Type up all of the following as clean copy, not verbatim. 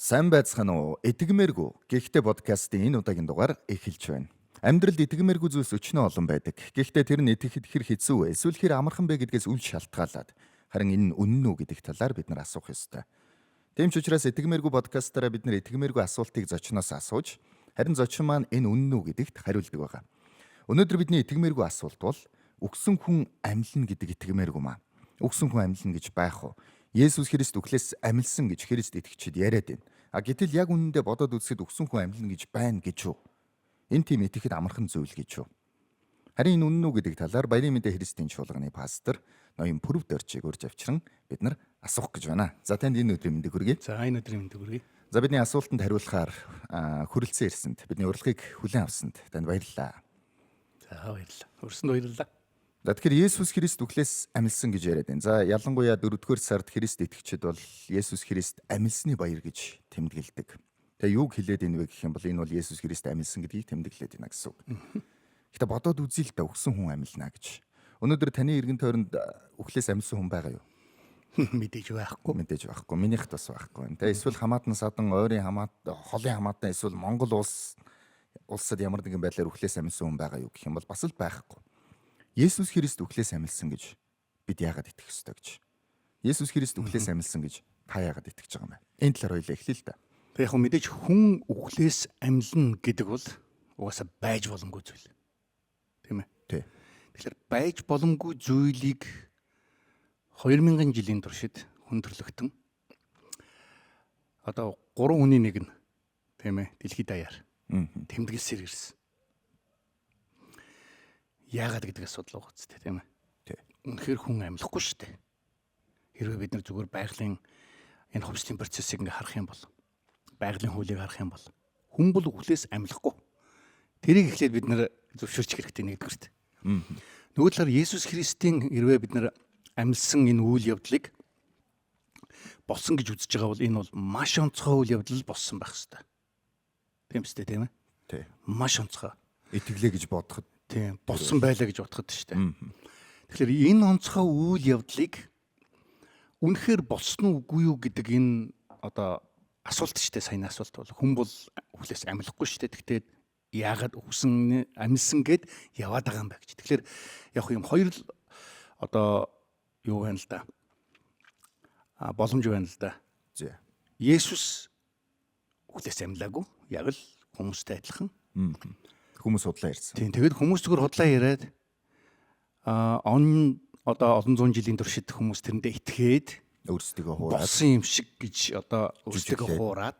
Сайн байцгаана уу? Эдгмээргүй. Гэхдээ подкастын энэ удаагийн дугаар эхэлж байна. Амьдралд эдгмээргүй зүйлс өчнөө олон байдаг. Гэхдээ тэр нь итгэхэд хэр хэцүү вэ? Эсвэл хэр амархан бэ гэдгээс үл шалтгаалаад харин энэ нь үнэн үү гэдэг талаар бид нар асуух ёстой. Тийм ч учраас эдгмээргүй подкастаараа бид нар эдгмээргүй асуултыг зочноос асууж, харин зочин маань энэ үнэн үү гэдэгт хариулдаг байгаа. Өнөөдөр бидний эдгмээргүй асуулт бол өгсөн хүн амьлна гэдэг эдгмээргүй маа. Өгсөн хүн амьлна гэж байх уу? Есүс Христ үхлээс амьлсан гэж Христ итгэгчид яриад байна. Гэтэл яг үнэндээ бодоод үзэхэд өгсөн хүн амьлна гэж байна гэж үү? Энэ тийм итгэхэд амархан зүйл гэж үү? Харин энэ үнэн үү гэдэг талаар Баярын Мэдээ Христийн чуулганы пастор ноён Пүрв Доржиг урьж авчран бид нар асуух гэж байна. За танд энэ өдрийн мэндийг хүргэе. За энэ өдрийн мэндийг хүргэе. За бидний асуултанд хариулахаар хүрэлцэн ирсэнд бидний урилгыг хүлээн авсанд танд баярлалаа. За баярлалаа. Өрсөнд баярлалаа. За тэгэхээр Есүс Христ үхлээс амьлсан гэж яриад байна. За ялангуяа 4-р сард Христ итгэгчид бол Есүс Христ амьлсны баяр гэж тэмдэглэдэг. Тэгээ юуг хэлээд ийн вэ гэх юм бол энэ бол Есүс Христ амьлсан гэдгийг тэмдэглээд байна гэсэн үг. Гэтэ бодоод үзье л да өгсөн хүн амьлна гэж. Өнөөдөр таны эргэн тойронд үхлээс амьсан хүн байгаа юу? Мэдээж байхгүй. Мэдээж байхгүй. Минийхт бас байхгүй. Тэгээ эсвэл хамаатан садан ойрын холын хамаатан эсвэл Монгол улсад ямар нэгэн байдлаар үхлээс амьсан хүн байгаа юу гэх юм бол бас л байхгүй. Есүс Христ үхлээс амьлсан гэж бид яагаад итгэх ёстой гэж. Есүс Христ үхлээс амьлсан гэж та яагаад итгэж байгаа юм бэ? Энэ талаар хоёлаа эхлэе л да. Тэг яг мэдээж хүн үхлээс амьлна гэдэг бол угаасаа байж боломгүй зүйл. Тийм ээ. Тий. Тэгэхээр байж боломгүй зүйлийг 2000 жилийн туршид хүн төрлөختөн одоо 3 хүний нэг нь тийм ээ дэлхийд даяар тэмдэглэсээр ирсэн. Яагаад гэдэг асуудал байгаа үстэй тийм ээ. Тий. Үнэхээр хүн амьлахгүй шүү дээ. Хэрвээ бид нар зүгээр байгалийн энэ хувьслын процессыг ингээ харах юм бол байгалийн хуулийг харах юм бол хүн бол үхлээс амьлахгүй. Тэрийг эхлээд бид нар зөвшөөрчих хэрэгтэй нэгдүгürt. Нөгөө талаар Есүс Христийн хэрвээ бид нар амьлсан энэ үйл явдлыг болсон гэж үзэж байгаа бол энэ бол маш онцгой үйл явдал болсон байх ёстой. Тийм үстэй тийм ээ. Тий. Маш онцгой. Итгэлээ гэж бодоход тийм болсон байлаа гэж бодоход шүү дээ. Тэгэхээр энэ онцгой үйл явдлыг үнэхээр болсон үгүй юу гэдэг энэ одоо асуулт шүү дээ. Саяны асуулт бол хүн бол үхлээс амьлахгүй шүү дээ. Тэгтээ яагаад өгсөн амьсан гэд яваад байгаа юм бэ гэж. Тэгэхээр яг юм хоёр л одоо юу байна л да. Боломж байна л да. зэ. Есүс үхлээс амьлаагүй. Яг л хүмүүстэй адилхан. Хүмүүс судлаа ярьсан. Тийм тэгээд хүмүүс зүгээр худлаа яриад одоо олон зуун жилийн туршид хүмүүс тэрэндээ итгээд Өөрсдөө хуураад болсон юм шиг гэж одоо өөрсдөө хуураад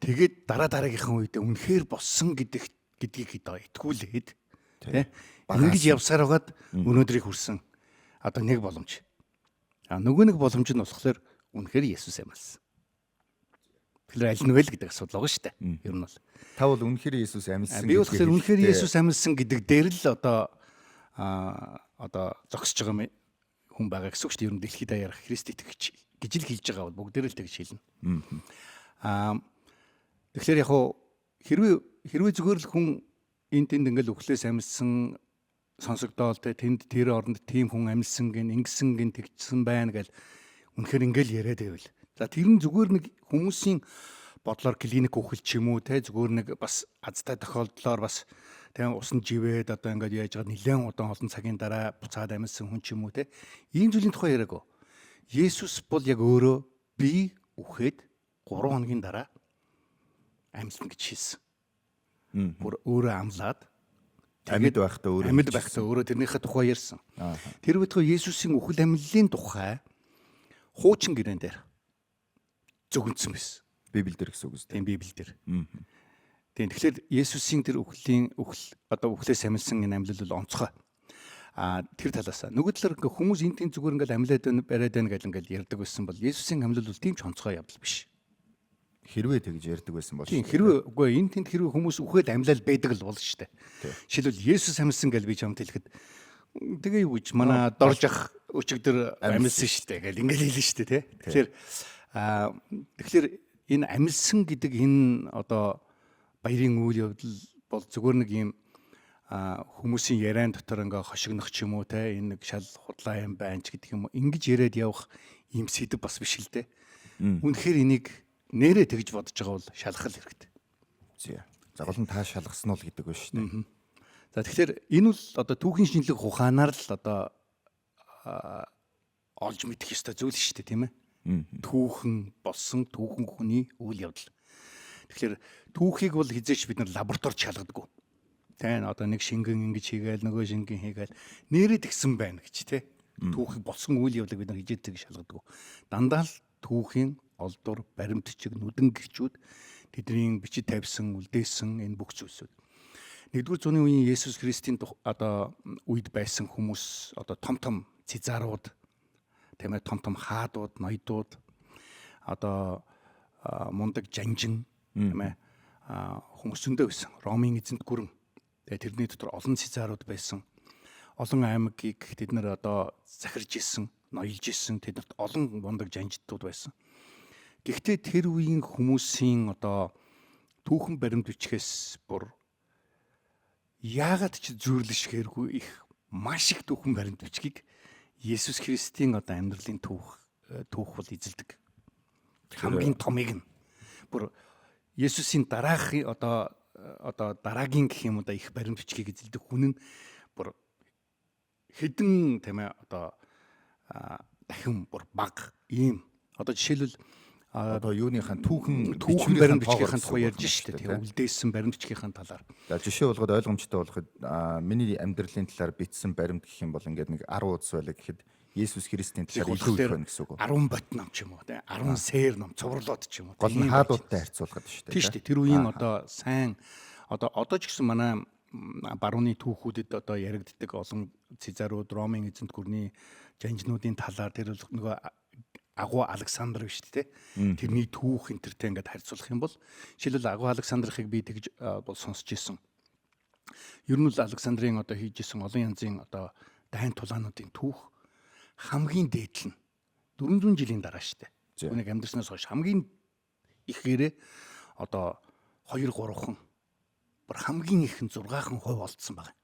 тэгээд дараагийнхын үед үнэхээр болсон гэдгийг одоо итгүүлээд тий ингэж явсаар байгаад өнөөдрийг хүрсэн одоо нэг боломж. Нөгөө нэг боломж нь болохоор үнэхээр Есүс амьсан. Тэгэхээр аль нь вэ гэдэг асуудал байгаа шүү дээ. Ер нь бол та бол үнэхээр Есүс амьсан. Би болохоор үнэхээр Есүс амьсан гэдэг дээр л одоо зогсож байгаа хүн байгаа гэсэн үг шүү дээ. Ер нь дэлхийд даяар Христ итгэгч гэж л хэлж байгаа бол бүгдээр л тэгж хэлнэ. Тэгэхээр яг хэрвээ зүгээр л хүн энд тэнд ингээл үхлээс амьсан сонсогдоол тэнд тэр оронд тийм хүн амьсан гин ингэсэн гин тэгсэн байна гэл үнэхээр ингээл яриад байвал. За тэр нь зүгээр нэг хүмүүсийн бодлоор клиник үхэл ч юм уу те зүгээр нэг бас азтай тохиолдлоор бас тийм усан живээд одоо ингээд яаж байгаа нэлээд удаан олон цагийн дараа буцаад амьсан хүн ч юм уу те ийм зүйлийн тухай яриаг. Есүс бол яг өөрөө би үхээд 3 хоногийн дараа амьсан гэж хэлсэн. Өөрөө амлаад амьд байхдаа өөрөө тэрнийхээ тухай ярьсан. Тэр байтугай Есүсийн үхэл амьллын тухай хуучин гэрэн дээр зөвгөнцсөн байсан. Библиэлд гэсэн үг үү? Тийм Библиэлд. Тийм тэгэхээр Есүсийн тэр үхлээс амьсан энэ амьлал бол онцгой. Тэр талаас нөгөө талаар хүмүүс энэ тийм зүгээр ингээл амьлаад бариад байна гэл ингээл ярьдаг байсан бол Есүсийн амьлал бол тийм ч онцгой явдал биш. Хэрвээ тэгж ярьдаг байсан бол тийм хэрвээ үгүй энэ тэнд хэрвээ хүмүүс үхээд амьлал байдаг л бол шүү дээ. Жишээлбэл Есүс амьсан гэл би чамд хэлэхэд тэгээ юу гэж манай дорж ах өчигдөр амьсан шүү дээ гэл ингээл хэлнэ шүү дээ тий. Тэгэхээр энэ амьсан гэдэг энэ одоо баярын үйл явдал бол зүгээр нэг юм хүмүүсийн яриан дотор ингээ хошигнох ч юм уу те энэ нэг шал худлаа юм байна ч гэдэг юм уу ингэж яриад явах ийм сэдв бас биш л дээ. Үнэхээр энийг нэрээ тэгж бодож байгаа бол шалгах хэрэгтэй. За гол нь та шалгасан уу гэдэг байна шүү дээ. За тэгэхээр энэ бол одоо түүхийн шинжлэх ухаанаар л одоо олж мэдэх ёстой зүйл шүү дээ, тийм ээ. Түүхэн болсон түүхэн хүний үйл явдал. Тэгэхээр түүхийг бол хизээч бид нар лабораторид шалгадаггүй. Тэ одоо нэг шингэн ингэж хийгээл нөгөө шингэн хийгээл нэрээ тэгсэн байна гэж тэ. Түүхийг болсон үйл явдлыг бид нар хизээч шалгадаггүй. Дандаа л түүхийн олдвор, баримтчиг, нүдэн гэрчүүд тэдний бичиж тавьсан, үлдээсэн энэ бүх зүйлсүүд. Нэгдүгээр зууны үеийн Есүс Христийн одоо үед байсан хүмүүс одоо том цэзарууд, тийм ээ, том хаадууд, ноёдууд, одоо мундаг жанжин, тийм ээ, хүмүүс зөндөө байсан. Ромын эзэнт гүрэн. Тэгээ тэрний дотор олон цэзарууд байсан. Олон аймгийг тэд нар одоо захирж исэн, ноёлж исэн. Тэднэрт олон мундаг жанжидтууд байсан. Гэхдээ тэр үеийн хүмүүсийн одоо түүхэн баримт бичгээс бүр яагаад ч зүйрлэшгээргүй их маш их түүхэн баримт бичгийг Есүс Христийн одоо амьдралын түүх бол эзэлдэг. Хамгийн томыг нь бүр Есүсийн дараахын одоо дараагийн гэх юм уу да их баримт бичгийг эзэлдэг хүн нь бүр хэдэн тийм ээ одоо дахин бүр баг ийм одоо жишээлбэл Одоо юуныхаа түүхэн баримт бичгийнхаа тухай ярьж штэ тийм үлдээсэн баримт бичгийнхаа талаар. За жишээ болгоод ойлгомжтой болоход миний амьдралын талаар бичсэн баримт гэх юм бол ингээд нэг 10 удаас байлаа гэхэд Есүс Христийн талаар илүү их байна гэсэн үг. 10 бот ном ч юм уу тийм 10 сээр ном цувралууд ч юм уу. Гол нь хаадуудтай харьцуулахад штэ. Тийм штэ тэр үеийн одоо сайн одоо ч гэсэн манай барууны түүхүүдэд одоо яригддаг олон цэзарууд, Ромын эзэнт гүрний жанжнуудын талаар тэр нөгөө Агуу Александр биш үү те. Тэрний түүх энтертэй ингээд харьцуулах юм бол жишээлбэл Агуу Александрыг би тэгж бол сонсч ирсэн. Ер нь л Александрийн одоо хийж исэн олон янзын одоо дайн тулаануудын түүх хамгийн дээд нь 400 жилийн дараа штэ. Үүнийг амьдснаас хойш хамгийн ихээрээ одоо 2 3 хан бүр хамгийн их нь 6хан хувь олдсон байна.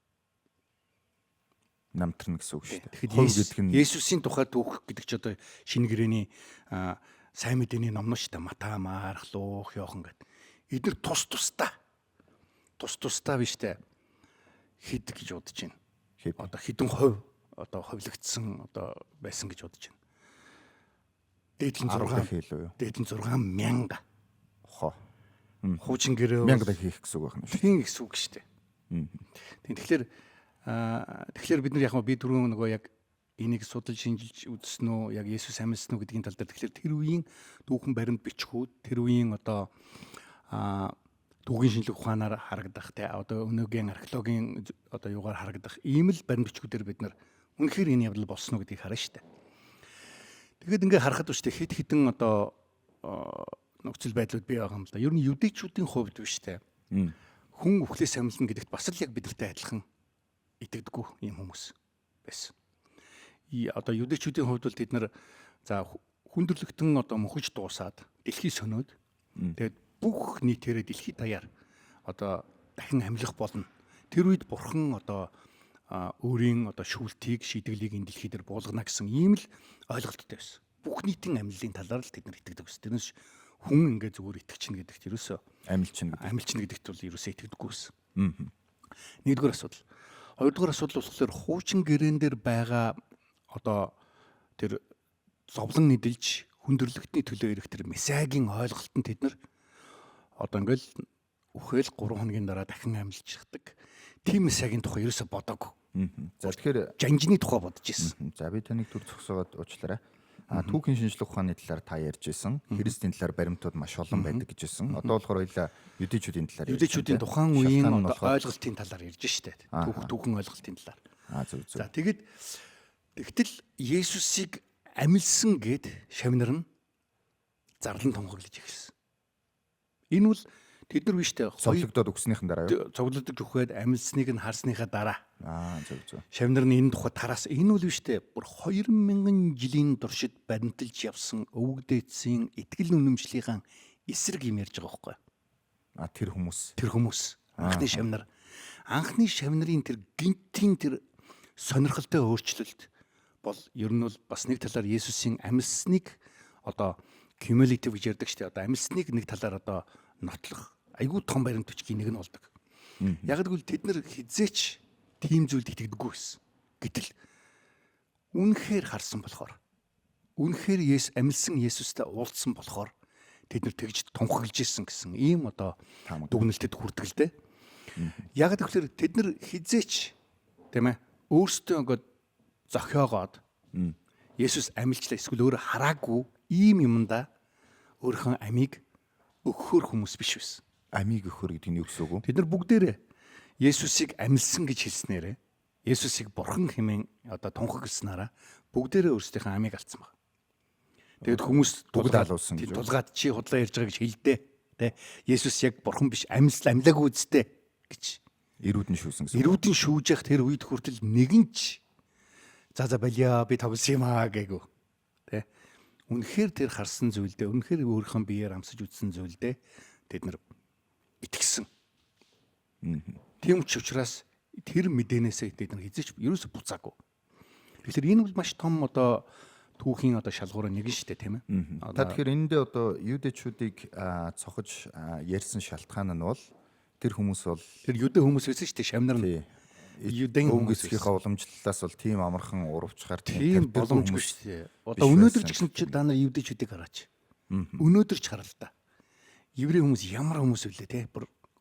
Намтрна гэсэн үг шүү дээ. Тэгэхээр Есүсийн тухай түүх гэдэг чи одоо шинэ гэрээний сайн мэдээний номноо шүү дээ. Матай, Марк, Лук, Иохан гэдэг. Эдгээр тус тусдаа биш дээ. Хэд гэж бодож байна. Одоо хэдэн хувь одоо ховлогдсон одоо байсан гэж бодож байна. Дээд нь 6 хэлээ юу? Дээд нь 6,000. Хоо. Хуучин гэрээ 1000 хийх гэсэн үг байна шүү. Тийм гэсэн үг шүү дээ. Тэгэхээр бид нар яг би түрүүн нөгөө яг энийг судалж шинжилж үзсэн үү, яг Есүс амьдсан уу гэдгийн тал дээр тэгэхээр тэр үеийн түүхэн баримт бичгүүд, тэр үеийн одоо түүхийн шинжлэх ухаанаар харагдах те одоо өнөөгийн археологийн одоо юугаар харагдах ийм л баримт бичгүүдээр бид нар үнэхээр энэ явдал болсон уу гэдгийг харна шүү дээ. Тэгэхэд ингээ харахад ба шүү дээ хэд хэдэн одоо нөхцөл байдлууд бий байгаа юм л да. Ер нь юдэчүүдийн хувьд биш те. Хүн өвхлээс амьлна гэдэгт бас л яг бидэртэй адилхан итгэдэггүй юм хүмүүс байсан. Одоо юдэчүүдийн хувьд бол тэд нар за хүндрэлтэн одоо мөхөж дуусаад дэлхий сөнөөд тэгээд бүх нийтээрээ дэлхийд даяар одоо дахин амьлах болно. Тэр үед бурхан одоо өөрийн одоо шүүлтийг шийдэглийг энэ дэлхий дээр буулгана гэсэн ийм л ойлголттой байсан. Бүх нийтийн амьлалын талаар л тэд нар итгэдэг байсан. Тэрнээс хүн ингээ зүгээр итгэчихнэ гэдэгт ерөөсөө амьлчихна гэдэгт бол ерөөсөө итгэдэггүй байсан. Нэгдүгээр асуудал. Хоёрдугаар асуудал болохоор хуучин гэрээн дээр байгаа одоо тэр зовлон нэдэлж хүндрэлтний төлөө ирэх тэр месиагийн ойлголтод тэд нар одоо ингээл үхэл 3 хоногийн дараа дахин амьлчихдаг. Тийм месиагийн тухай ерөөсө бодоагүй. За тэгэхээр жанжины тухай бодож ирсэн. За би таныг түр зогсоогоод уучлаарай. Түүхийн шинжлэх ухааны талаар та ярьж ирсэн. Христийн талаар баримтууд маш олон байдаг гэж хэлсэн. Одоо болохоор хоёлаа юдэчүүдийн талаар ярьж. Юдэчүүдийн тухайн үеийн ойлголтын талаар ярьж штэ. Түүхэн ойлголтын талаар. Зөв. За тэгтэл Есүсийг амилсан гэд шавнар нь зарлан тунхаглаж эхэлсэн. Энэ бол тэд нар биш үү? Цовлогдоод өгснийхэн дараа юу? Цовлогдож өгөхөд амилсныг нь харсныхаа дараа. Зөв. Шавнар нь энэ тухай тараас энэ бол биш үү? Бүр 2000 жилийн туршид баримталж явсан өвөг дээдсийн итгэл үнэмшлийнхаа эсрэг юм ярьж байгаа байхгүй. Тэр хүмүүс анхны шавнарын тэр гинтийн тэр сонирхолтой өөрчлөлт бол ер нь бол бас нэг талаар Есүсийн амьсныг одоо cumulative гэж ярьдаг шүү дээ. Одоо амьсныг нэг талаар одоо нотлох айгүй том баримтчгийн нэг нь болдог. Яг гэвэл тэд нар хизээч тийм зүйлд итгэдэггүй байсан. Гэтэл үнэхээр харсан болохоор үнэхээр амьсан Есүстэй уулзсан болохоор тэд нар тэгж тунхаглаж исэн гэсэн ийм одоо дүгнэлтэд хүрдэг л дээ. Яг тэгэхээр тэд нар хизээч тийм ээ өөрсдөө ингээд зохиогоод Есүс амилчлаа эсвэл өөрөө хараагүй ийм юмдаа өөрхөн амийг өгөхөр хүмүүс биш байсан. Амийг өгөхөр гэдэг нь юу гэсэн үг вэ? Тэд нар бүгдээрээ Есүсийг амилсан гэж хэлснээрээ Есүсийг бурхан хэмээн одоо тунхагласнараа бүгдээрээ өөрсдийнхээ амийг алдсан баг. Тэгэд хүмүүс бүгд алуулсан гэж. Тулгаад чи худлаа ярьж байгаа гэж хэлдэ. Тэ Есүс яг бурхан биш амилаагүй үсттэй гэж. Ирүүд нь шүүсэн гэсэн. Ирүүд нь шүүж явах тэр үед хүртэл нэгэн ч за балиа би тогсон юм аа гээгүү. Тэ үнэхээр тэр харсан зүйлдээ үнэхээр өөрийнхөө биеэр амсаж үзсэн зүйлдээ тэд нар итгэсэн. Тийм учраас тэр мэдээнээсээ тэд нар хизээч ерөөсө буцаагүй. Тэгэхээр энэ бол маш том одоо түүхийн одоо шалгуур нэг нь шүү дээ тийм ээ. Та тэгэхээр энэндээ одоо юудэчүүдийг цохож ярьсан шалтгаан нь бол тэр хүмүүс бол тэр юдэ хүмүүс байсан шүү дээ шамнар нь. Юдэн хүмүүсийнхээ уламжлалаас бол тийм амархан урвчгаар тийм боломжгүй шүү дээ. Одоо өнөөдөр ч гэсэн чи та нар юдэчүүдийг хараач. Өнөөдөр ч хараа л та. Еврей хүмүүс ямар хүмүүс вэ те?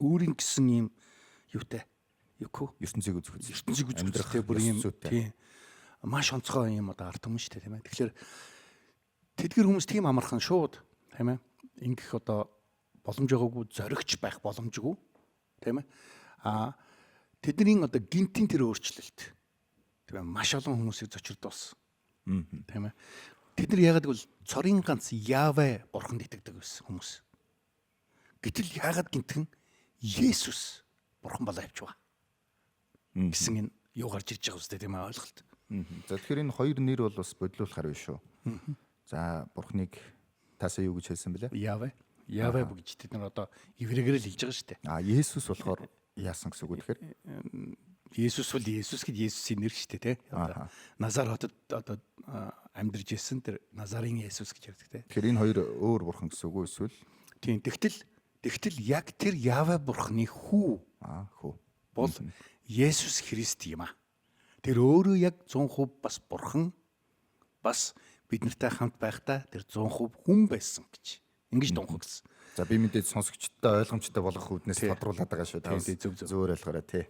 Өөрийн гэсэн ийм юутай. Юуко ертөнцийг үзэх. ертөнцийг үзэх те бүр ийм тийм маш онцгой юм одоо ард хүмүүс шүү дээ тийм ээ. Тэгэхээр тэдгэр хүмүүс тийм амархан шууд тийм ээ. Ингэх одоо боломж байгаагүй зоригч байх боломжгүй тийм ээ. Тэдний одоо гинтийн тэр өөрчлөлт тийм ээ маш олон хүмүүсийг зочирдуулсан. Тийм ээ. Тэд нар яагаад гэвэл цорын ганц Явэ бурханд итгэдэг байсан хүмүүс. Гэтэл яагаад гинтхэн Есүс бурхан болоо явчихва гэсэн энэ юу гарч ирж байгаа үстэй тийм ээ ойлголт. За тэгэхээр энэ хоёр нэр бол бас бодлуулахар биш шүү. За бурхныг таасаа юу гэж хэлсэн бэлээ? Явэ гэж тэд нар одоо еврейгээр л хэлж байгаа шүү дээ. Есүс болохоор яасан гэсэн үг тэгэхээр? Есүс бол Есүс гэж Есүсийн нэр шүү дээ тий. Назар хотод одоо амьдарч ирсэн тэр Назарын Есүс гэж ярьдаг тий. Тэгэхээр энэ хоёр өөр бурхан гэсэн үг үү эсвэл? Тийм. Тэгтэл яг тэр Явэ бурхны хүү бол Есүс Христ юм аа. Тэр өөрөө яг 100% бас бурхан бас бид нартай хамт байхдаа тэр 100% хүн байсан гэж ингэж тунхагласан. За би мэдээд сонсогчдод ойлгомжтой болгох үүднээс тодруулаад байгаа шүү. Зөвөр ойлгоорой тий.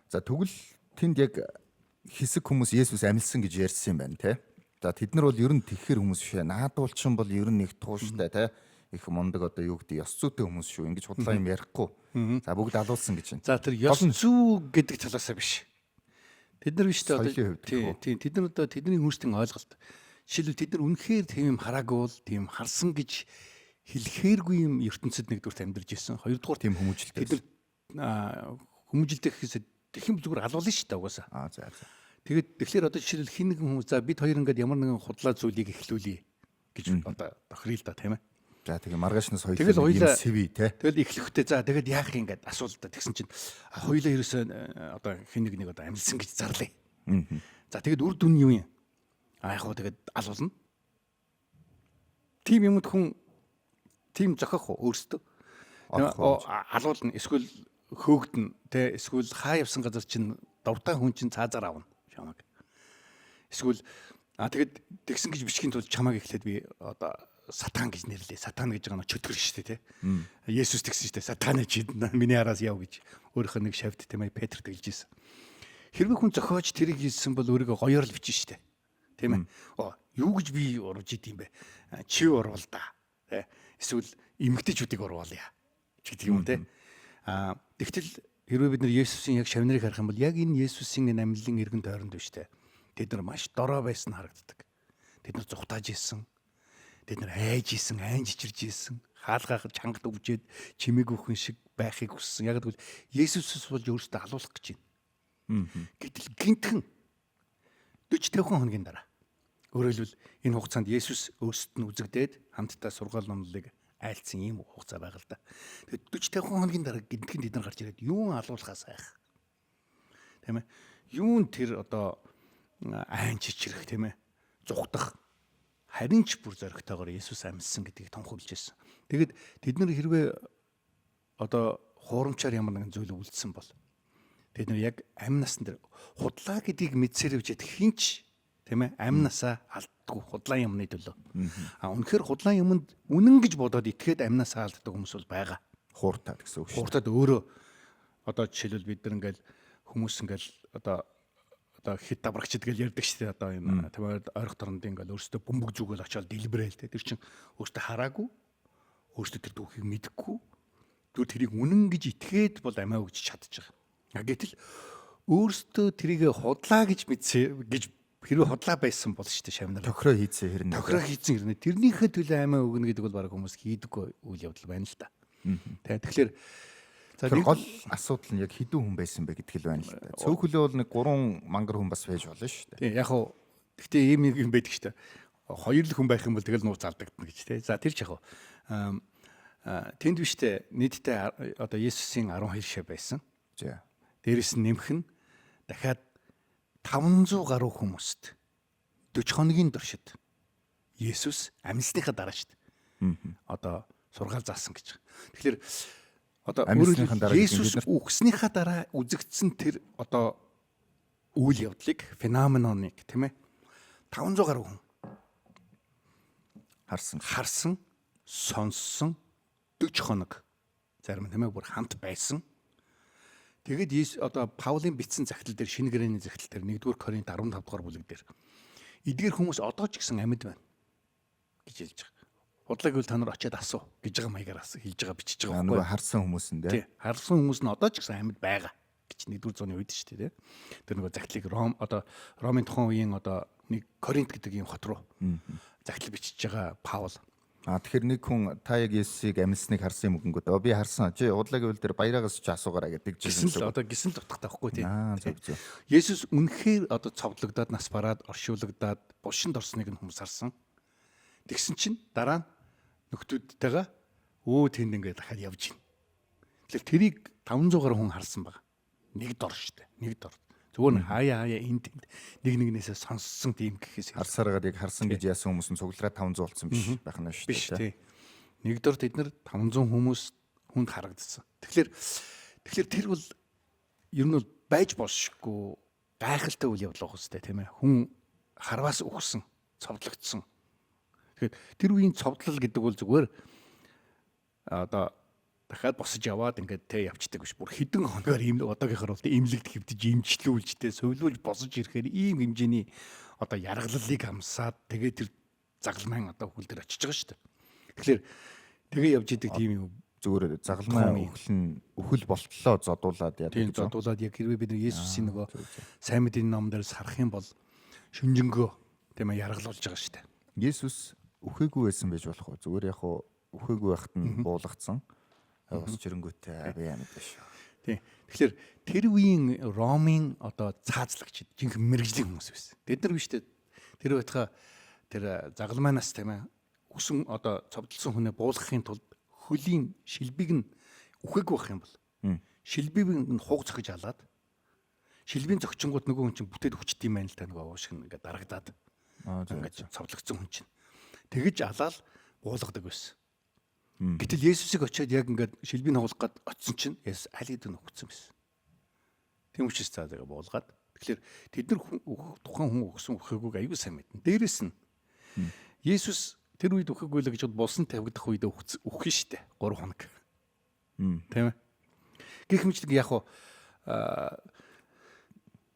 За тэгвэл тэнд яг хэсэг хүмүүс Есүс амилсан гэж ярьсан юм байна тий. За тэд нар бол ер нь тэгхэр хүмүүс шээ. Наадуулчин бол ер нь нэг тууштай тий. Их мундаг одоо юу гэдэг ёс зүйтэй хүмүүс шүү. Ингэж худлаа юм ярихгүй. За бүгд алуулсан гэж байна. За тэр ёс зүй гэдэг талаасаа биш. Тэд нар биш одоо тийм тэд нар одоо тэдний хүмүүсийн ойлголт. Жишээлбэл тэд нар үнэхээр тийм юм хараагүй бол тийм харсан гэж хэлэхээргүй юм ертөнцид нэгдүгürt амьдарч ирсэн. Хоёрдугаар тийм хүмүүжлтэй. Тэд нар хүмүүжлтэй гэхээс тэхэм зүгээр алуулна шүү дээ угаасаа. За. Тэгээд тэгэхээр одоо жишээлбэл хин нэгэн хүмүүс за бид хоёр ингээд ямар нэгэн худлаа зүйлийг эхлүүлье гэж одоо тохирё л да тийм ээ. За тэгээ маргаашнаас хоёулаа юм сэви те. Тэгэл эхлэхдээ за тэгээд яах юм гээд асуултаа тэгсэн чинь хоёулаа ерөөсөө одоо хин нэг одоо амилсан гэж зарлаа. За тэгээд үр дүн нь юу юм? Яг хоо тэгээд алуулна. Тим юмд хүн тим зохиох өөртөө. Алуулна эсвэл хөөгдөн те эсвэл хаа явсан газар чинь дуртай хүн чинь цаазаар авна чамаг. Эсвэл тэгээд тэгсэн гэж бичгийн тулд чамаг эхлээд би одоо сатан гэж нэрлээ. Сатан гэж байгаа нь чөтгөр шүү дээ, тий. Есүс тэгсэн шүү дээ. Сатана чи миний араас яв гэж өөрийнхөө нэг шавьд тийм ээ Петр тэлж ийсэн. Хэрвээ хүн зохиож тэрийг хийсэн бол өөрийгөө гоёор л бичнэ шүү дээ. Тийм ээ. Юу гэж би урвж идэм бэ? Чи урвал да. Тий. Эсвэл эмгтэжүүдийг урвуулъя. Гэдэг юм тий. Тэгтэл хэрвээ бид нар Есүсийн яг шавнарыг харах юм бол яг энэ Есүсийн энэ амьлын эргэн тойронд биш дээ. Тэд нар маш дорой байсан харагддаг. Тэд нар зүхтааж ийсэн. Тэд нар айж исэн, айн жичирж исэн, хаалгаах чангад өвжээд чимээг өхөн шиг байхыг хүссэн. Яг гэвэл Есүсээс болж өөртөө алуулах гэж байна. Гэтэл гинтхэн 40-50 хоногийн дараа өөрөөр хэлбэл энэ хугацаанд Есүс өөрсдөд нь үзэгдээд хамтдаа сургаал номлолыг айлцсан ийм хугацаа байгаа л да. Тэгээд 40-50 хоногийн дараа гинтхэн тэд нар гарч ирээд юун алуулахаас айх. Тийм ээ. Юун тэр одоо айн жичирх тийм ээ. Зүхтах харин ч бүр зоригтойгоор Есүс амьдсан гэдгийг тунхаглаж байсан. Тэгэд тэд нар хэрвээ одоо хуурамчаар ямар нэгэн зүйл үлдсэн бол тэд нар яг амь насн дээр худлаа гэдгийг мэдсээр явж хинч тийм ээ амь насаа алддаггүй худлаа юмны төлөө. Үнэхээр худлаа юмд үнэн гэж бодоод итгээд амь насаа алддаг хүмүүс бол байгаа. Хууртаад гэсэн үг шүү. Хууртаад өөрөө одоо жишээлбэл бид нар ингээл хүмүүс ингээл одоо хит даврагчд гэж ярьдаг шүү дээ. Одоо энэ тийм ээ ойрох дорнд ингээл өөрсдөө бөмбөг зүгэл очиод дэлбэрээл тэ. Тэр чинь өөртөө хараагүй, өөртөө тэр дүүхийг мэдэхгүй. Түр тэрийг үнэн гэж итгээд бол амиа өгч чадчих. Гэтэл өөртөө тэрийг худлаа гэж мэдсэ гэж хэрвээ худлаа байсан бол шүү дээ шавнар. Тохироо хийцэн хэрнээ. Тохироо хийцэн хэрнээ. Тэрнийхээ төлөө амиа өгнө гэдэг бол баг хүмүүс хийдэггүй үйл явдал байна л да. Тэгэхээр тэр гол асуудал нь яг хэдэн хүн байсан бэ гэдэг л байна л да. Цөөхөлөө бол нэг 3 мангар хүн бас байж болно шүү дээ. Тийм яг хуу гэхдээ ийм юм байдаг шүү дээ. 2 л хүн байх юм бол тэгэл нууц алдагдана гэж тийм. За тэр ч яг хуу тэнд биштэй нийтдээ одоо Есүсийн 12 шав байсан. За. Дээрэс нь нэмэх нь дахиад 500 гаруй хүмүүст 40 хоногийн туршид Есүс амьсныхаа дараа шүү дээ. Одоо сургаал заасан гэж. Тэгэхээр одоо Есүс үгснийхаа дараа үзэгдсэн тэр одоо үйл явдлыг феноменоныг тийм ээ 500 гаруй хүн харсан, сонссон 40 хоног зарим нь тийм ээ бүр хамт байсан. Тэгэд одоо Паулийн бичсэн захидал дээр шинэ гэрээний захидал дээр 1-р Коринт 15 дугаар бүлэг дээр эдгээр хүмүүс одоо ч гэсэн амьд байна гэж хэлж байгаа. Худлаа гэвэл та нар очиад асуу гэж байгаа маягаар хэлж байгаа бичиж байгаа байхгүй. Нөгөө харсан хүмүүс нь тий. Харсан хүмүүс нь одоо ч гэсэн амьд байгаа гэж 1-р зууны үед шүү дээ тий. Тэр нөгөө захидлыг Ромын тухайн үеийн одоо нэг Коринт гэдэг юм хот руу захидал бичиж байгаа Паул. Тэгэхээр нэг хүн та яг Есүсийг амьсныг харсан юм гингүүд би харсан. Чи худлаа гэвэл тэр баяраагаас ч асуугаараа гэдэг жишээ л одоо гисэн л утгатай байхгүй тий. Зөв. Есүс үнэхээр одоо цовдлогдоод нас бараад оршуулгадаад булшинд орсныг нь хүмүүс харсан. Тэгсэн чинь дараа нь нөхдүүдтэйгээ тэнд ингээд дахиад явж гин. Тэгэхээр тэрийг 500 гаруй хүн харсан байгаа. Нэг дор штэ. Нэг дор. Зүгээр хаяа энд нэг нэгнээсээ сонссон тийм гэхээс харсараад яг харсан гэж яасан хүмүүс нь цуглараа 500 болсон биш байх нь шүү дээ. Биш тий. Нэг дор тэд нар 500 хүмүүс хүнд харагдсан. Тэгэхээр тэр бол ер нь бол байж болшгүй гайхалтай үйл явдал байх хэвээр тийм ээ. Хүн харваас үхсэн, цовдлогдсон. Тэгэхээр тэр үеийн цовдлол гэдэг бол зүгээр одоо дахиад босож яваад ингээд тэ явцдаг биш. Бүр хідэн хоногор ийм одоогийнхоор бол имлэгд хэвдэж имжлүүлж тэ сувлуулж босож ирэхээр ийм хэмжээний одоо яргаллыг хамсаад тэгээ тэр загалмайн одоо хөл дээр очиж байгаа шүү дээ. Тэгэхээр тэгээ явж идэг тийм юм зүгээр загалмайн өхөл болтлоо зодуулаад яадаг. Тийм зодуулаад яг хэрвээ бид Есүсийн нөгөө сайн мэдээний ном дээр сарах юм бол шүнжэнгөө тийм ээ яргалуулж байгаа шүү дээ. Есүс үхээгүй байсан байж болох уу? Зүгээр яг үхээгүй байхад нь буулгацсан. Бас чирэнгүүтэй би яамд биш. Тийм. Тэгэхээр тэр үеийн Ромын одоо цаазлагч жинхэнэ мэрэгжлийн хүмүүс байсан. Тэд нар биш үү? Тэр байтха тэр загалмайнаас тийм ээ өсөн одоо цовдлсон хүнээ буулгахын тулд хөлийн шилбиг нь үхээгүй байх юм бол шилбиг нь хуг зохиж алаад шилбийн зөгчингууд нөгөө хүн чинь бүтэд хүчт юм байна л та нөгөө уушиг ингээд дарагдаад ингээд цовдлогдсон хүн чинь тэгэж алаал буулгадаг байсан. Гэтэл Есүсийг очиод яг ингээд шилбийг хавуулах гээд очисон чинь Есүс аль хэдийн өгцөн байсан. Тийм учраас цаазаа буулгаад. Тэгэхээр тэд нар тухайн хүн өгсөн үхээгүйг аюул сайн мэднэ. Дээрэс нь Есүс тэр үед үхээгүй л гэж болсон тавигдах үед үхэх штэ 3 хоног. Тийм ээ. Гэх мэтлэг яг хуу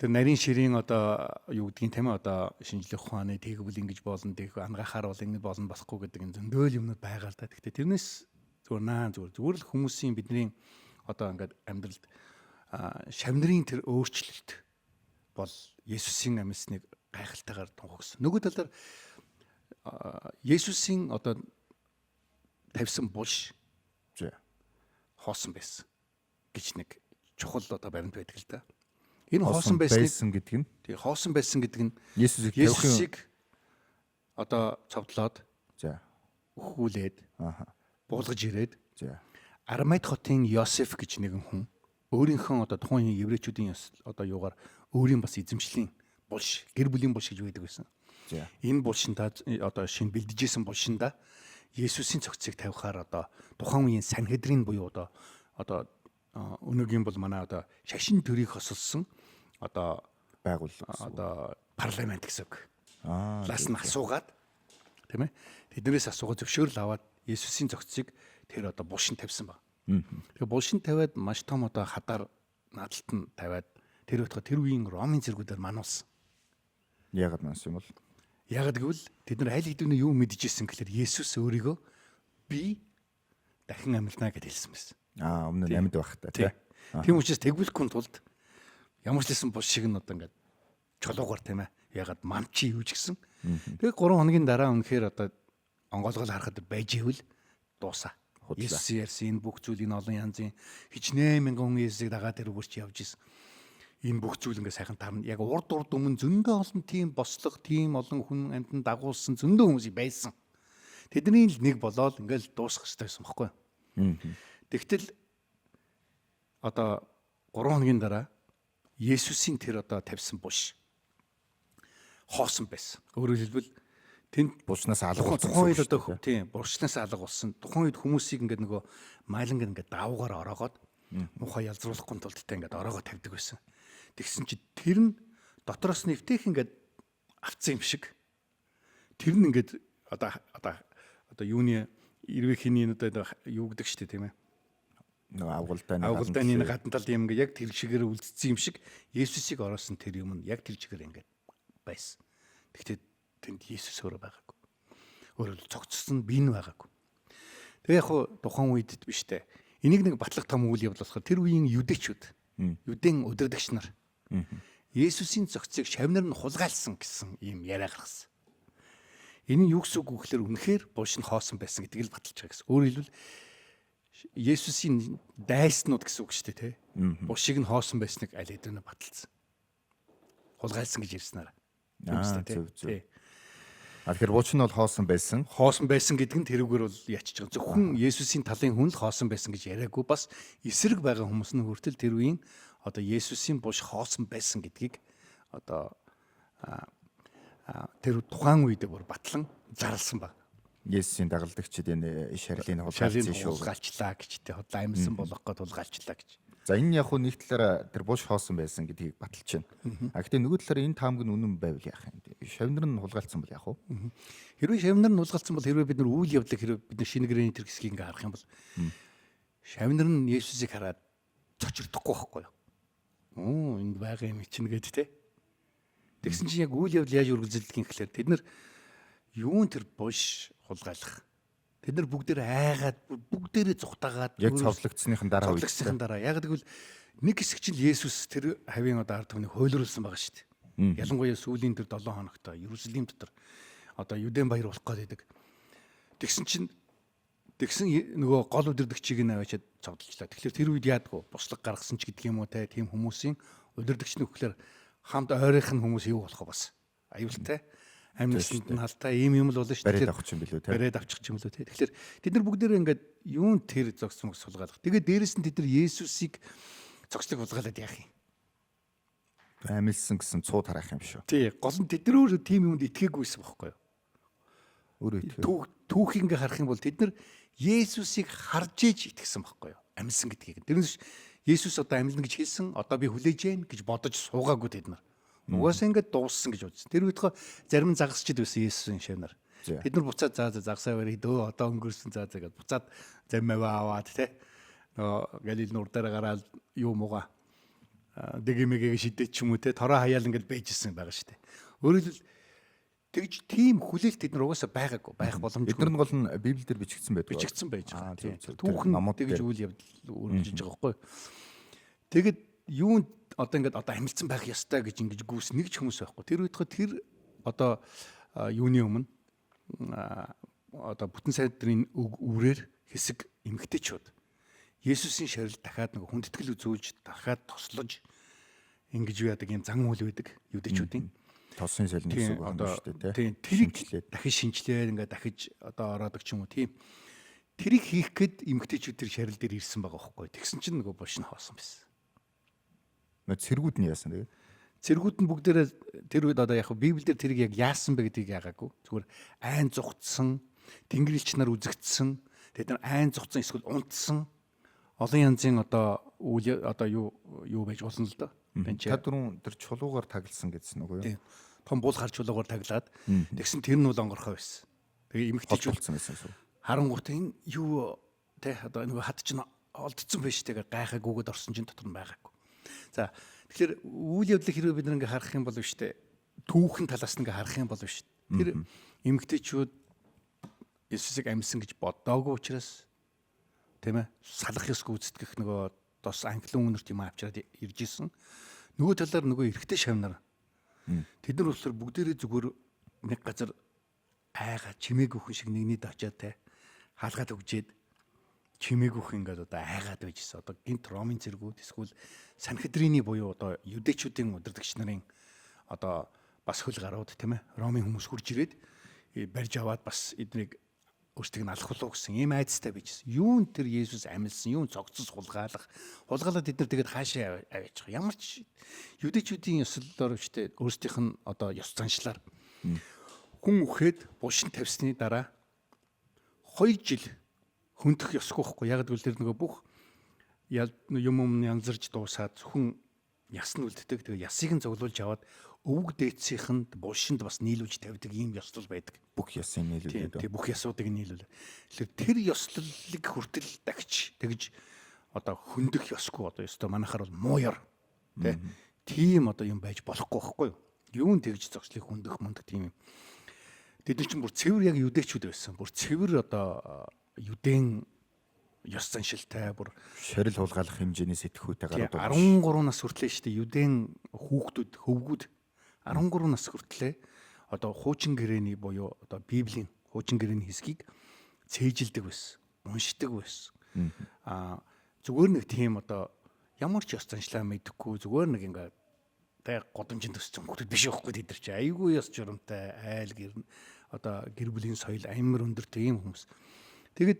тэр нарийн ширийн одоо юу гэдгийг тийм ээ одоо шинжлэх ухааны тэгвэл ингэж болно тэг ангахаар бол ингэ болно болохгүй гэдэг энэ зөндөөл юмнууд байгаа л да. Гэхдээ тэрнээс зүгээр л хүмүүсийн бидний одоо ингээд амьдралд шавнырын тэр өөрчлөлт бол Есүсийн амьсныг гайхалтайгаар тунхагсан. Нөгөө талаар Есүсийн одоо тавьсан булш хоосон байсан гэж нэг чухал одоо баримт байдаг л да. Энэ хоосон байсан гэдэг нь тий хоосон байсан гэдэг нь Есүсийг одоо цовдлоод өхгүүлээд буулгаж ирээд Арамейд хотын Йосеф гэж нэгэн хүн өөрийнхөө одоо тухайн еврейчүүдийн одоо юугаар өөрийн бас эзэмшлийн булш гэр бүлийн булш гэж байдаг байсан. За. Энэ булшинда одоо шинэ бэлдэжсэн булшинда Есүсийн цогцыг тавихаар одоо тухайн үеийн Санхедрин буюу одоо өнөөгийн бол манай одоо шашин төрийг хосолсон одоо Байгууллага гэсэн. одоо парламент гэсэн үг. Аа. Лаас нь асуугаад тийм ээ. Тэднээс асуугаад зөвшөөрөл аваад Есүсийн цогцыг тэр одоо булшин тавьсан баг. Тэгээ булшин тавиад маш том одоо хадаар наадалт нь тавиад тэр байтугай тэр үеийн Ромын зэргүүдээр мануулсан. Яагаад манс юм бол? Яг гэвэл тэд нар аль хэдийн юу мэдчихсэн гэхээр Есүс өөрийгөө би дахин амьдна гэж хэлсэн байсан. Өмнө нь амьд байх та тий. Тийм учраас тэгвэлгүй тулд ямар ч лсэн бус шиг нь одоо ингээд чулуугаар тийм ээ. Ягаад мамчи юу ч гэсэн. Тэгээ 3 хоногийн дараа үнэхээр одоо онгоолгол харахад байж ивэл дуусаа. Есүс ярьсан энэ бүх зүйл энэ олон янзын хичнээн мянган хүн Есүсийг дагаад тэргүүрч явж исэн. Энэ бүх зүйл ингээ сайхан таарна. Яг урд өмнө зөндөө олон тийм бослого, тийм олон хүн амьтан дагуулсан зөндөө хүмүүс байсан. Тэдний л нэг болоод ингээл дуусах хэрэгтэй байсан байхгүй юу? Тэгтэл одоо 3 хоногийн дараа Есүсийн тэр одоо тавьсан буш хоосон байсан. Өөрөөр хэлбэл тэнд булчнаас алга болсон. Тухайн үед одоо тийм булчнаас алга болсон. Тухайн үед хүмүүсийг ингээд нөгөө майланг ингээд давуугаар ороогоод муухай ялзруулахгүй тулд тэ ингээд ороогоо тавьдаг байсан. Тэгсэн чи тэр нь дотроос нэвтээх ингээд авцсан юм шиг. Тэр нь ингээд одоо юуны ирвэхний одоо юу гэдэг штэ тийм ээ. Нөгөө авгалдааны гадна талд юм ингээд яг тэр шигээр үлдсэн юм шиг Есүсийг ороосон тэр юм нь яг тэр чигээр ингээд байсан. Тэгтээ тэнд Есүс өөрөө байгаагүй. Өөрөөр цогцсон би нь байгаагүй. Тэгээ яг хуу тухайн үед биш те. Энийг нэг батлах том үйл явдал болохоор тэр үеийн юдэчүүд, юдэн удирдагч нар Есүсийн цогцыг шавнар нь хулгайлсан гэсэн ийм яриа гаргасан. Энэ нь юу гэсэн үг вэ гэхээр үнэхээр булш нь хоосон байсан гэдгийг л баталж байгаа гэсэн. Өөрөөр хэлбэл Есүсийн дайснууд гэсэн үг шүү дээ, тэ. Булшийг нь хоосон байсныг аль хэдийн баталсан. Хулгайлсан гэж ярьснаар. Зөв. Тэгэхээр булч нь бол хоосон байсан. Хоосон байсан гэдэг нь тэрүүгээр бол ячиж байгаа. Зөвхөн Есүсийн талын хүн л хоосон байсан гэж яриаггүй, бас эсрэг байгаа хүмүүс нь хүртэл тэр үеийн одоо Есүсийн булш хоосон байсан гэдгийг одоо тэр тухайн үед бүр батлан зарласан баг. Есүсийн дагалдагчид энэ шарлын хулгайлчлаа гэж тэ хотлоо амьсан болох гээд хулгайлчлаа гэж. За энэ яг нэг талаараа тэр булш хоосон байсан гэдгийг баталж байна. Гэхдээ нөгөө талаараа энэ таамаг нь үнэн байвал яах юм бэ? Шавнар нь хулгайлцсан бол яах вэ? Хэрвээ шавнар нь хулгайлцсан бол хэрвээ бид нар үйл явдлыг хэрвээ бид нар шинэгэрэний тэр хэсгийг ингээ харах юм бол шавнар нь Есүсийг хараад цочирдохгүй байхгүй юу? Энд байгаа юм чинь гээд тэ. Тэгсэн чинь яг үйл явдал яаж үргэлжилдэг юм гэхээр тэд нар юун тэр булш хулгайлах. Тэд нар бүгдээр айгаад бүгдээрээ зүхтаагаад яг цовдлогдсныхын дараа үед. Цовдлогдсныхын дараа. Яг тэгвэл нэг хэсэг чинь Есүс тэр хавийн одоо ард түмнийг хойлруулсан байгаа шүү дээ. Ялангуяа сүүлийн тэр 7 хоногт Иерусалим дотор одоо Юдэн баяр болох гэдэг. Тэгсэн нөгөө гол удирдагчийг нь аваачаад цовдлжлаа. Тэгэхээр тэр үед яадгүй буслаг гаргасан ч гэдэг юм уу те тийм хүмүүсийн удирдагч нь өгөхлөөр хамт ойрынх нь хүмүүс юу болох вэ бас аюултай амьдланд нь халтай ийм юм л болно шүү дээ. Барайд авчих юм билүү те. Барайд авчих юм билүү те. Тэгэхээр тэд нар бүгдээрээ ингээд юун тэр зогссон мөс сулгаалах. Тэгээд дээрэс нь тэд нар Есүсийг зогслог хулгайлаад яах юм? Амьлсан гэсэн цуу тараах юм шүү. Тий, гол нь тэд нар өөр тийм юмд итгээгүйсэн байхгүй юу? Өөрөө итгэв. Түүхийг ингээ харах юм бол тэд нар Есүсийг харж иж итгэсэн байхгүй юу? Амьсан гэдгийг. Тэрнээс Есүс одоо амьлна гэж хэлсэн, одоо би хүлээж гэн гэж бодож суугаагүй тэд нар. Угаасаа ингээд дууссан гэж үзсэн. Тэр үедээ зарим загасчд байсан Есүсийн шавнар. Тэд нар буцаад загсаа барь дөө одоо өнгөрсөн гэж буцаад заммаваа аваад те. Нөгөө Галил нуур дээр гараад юу мууга дэгэмэгээ шидэж ч юм уу те. Тороо хаяал ингээд байжсэн байгаа шүү дээ. Өөрөөр хэлбэл тэгж тийм хүлээлт тэд нар угаасаа байгаагүй. Байх боломжгүй. Эдгээр нь гол нь Библиэлд бичигдсэн байдаг. Бичигдсэн байж байгаа. Түүхэн Номод тэгж үйл явдал үргэлжлэж байгаа байхгүй. Тэгэд юунд одоо ингээд одоо амилцсан байх ёстой гэж ингэж гүйс нэг ч хүмүүс байхгүй. Тэр үед тэр одоо юуны өмнө одоо бүтэн сайдрын үрээр хэсэг эмгтээчүүд Есүсийн шарил дахиад нэг хүндэтгэл үзүүлж дахиад тослож ингэж яадаг юм зан үйл байдаг юдэчүүдийн тосын солин гэсэн үг байна шүү дээ тийм тэрийг дахиж шинжилээд ингээд дахиж одоо ороодаг ч юм уу тийм тэрийг хийх гээд эмгтээчүүд тэр шарил дээр ирсэн байгаа байхгүй. Тэгсэн чинь нөгөө булш нь хоосон байсан. Цэргүүд нь яасан тэгээд? Цэргүүд нь бүгдээрээ Тэр үед одоо яг Библиэлд тэрийг яг яасан бэ гэдгийг яагаагүй. Зүгээр айн зүгтсэн, тэнгэрлэгч нар үзэгдсэн, тэд нар айн зүгтсэн эсвэл унтсан олон янзын одоо үйл одоо юу байж болно л доо. Та дөрөв тэр чулуугаар тагласан гэсэн үг үү? Тийм. Том бул хар чулуугаар таглаад тэгсэн тэр нь бол онгорхой байсан. Тэгээ эмэгтэйчүүд Болсон байсан шүү. харангуут энэ юу те одоо нөгөө хад чинь олдсон байж тэгээ гайхаа гүгэд орсон чинь дотор нь байгаагүй. За тэгэхээр үйл явдлыг хэрвээ бид ингээ харах юм бол биштэй түүхэн талаас нь ингээ харах юм бол биш. Тэр эмэгтэйчүүд Есүсийг амьсан гэж боддоогүй учраас тийм ээ салах ёс гүйцэтгэх нөгөө дос англин үнэрт юм авчираад ирж исэн. Нөгөө талаар нөгөө эрэгтэй шавнар тэд нар болохоор бүгдээрээ зүгээр нэг газар айгаа чимээгүйхэн шиг нэгнийд очиад те хаалгаад өгчээд чимээгүйх ингээд одоо айгаад байжсэн. Одоо гинт Ромын цэргүүд эсвэл Санхедрины буюу одоо юдэчүүдийн удирдагч нарын одоо бас хөл гарууд тийм ээ Ромын хүмүүс хурж ирээд барьж аваад бас эднийг өөрсдийг нь алах болов гэсэн ийм айдастай байжсэн. Юун тэр Есүс амьдсан, юун цогцос хулгаалаад эд нар тэгээд хаашаа аваачих. Ямар ч юдэчүүдийн ёслолоор өчтэй өөрсдийнх нь одоо ёс заншлаар хүн үхээд бушин тавьсны дараа 2 жил хөндөх ёсгүй байхгүй. Яг гэвэл тэр нөгөө бүх юм янзарч дуусаад зөвхөн яс нь үлддэг. Тэгээ ясыг нь зоглуулж аваад өвөг дээдсийнхэнд бушинд бас нийлүүлж тавьдаг ийм ёслол байдаг. Бүх ясын нийлүүлээд. Тийм бүх ясуудыг нийлүүлээ. Тэгэхээр тэр ёслолыг хүртэл дахиж тэгж одоо хөндөх ёсгүй одоо ёстой манайхаар бол мууяр тийм одоо юм байж болохгүй байхгүй юу? Юун тэгж зогслыг хөндөх мөндөх тийм юм. Тэд нар чинь бүр цэвэр яг юдэчүүд байсан. Бүр цэвэр одоо юдэн ёс заншилтай бүр шорил хулгайлах хэмжээний сэтгхүүтэй гарууд 13 нас хүртлээ шүү дээ. Юдэн хүүхдүүд хөвгүүд 13 нас хүртлээ одоо хуучин гэрээний буюу одоо Библийн хуучин гэрээний хэсгийг цээжилдэг байсан, уншдаг байсан. Зүгээр нэг тийм одоо ямар ч ёс заншлаа мэдэхгүй зүгээр нэг ингээд тэг годомжинд төссөн хүмүүс биш байхгүй тэд нар чи айгүй ёс журамтай айл гэр одоо гэр бүлийн соёл амар өндөртэй ийм хүмүүс. Тэгээд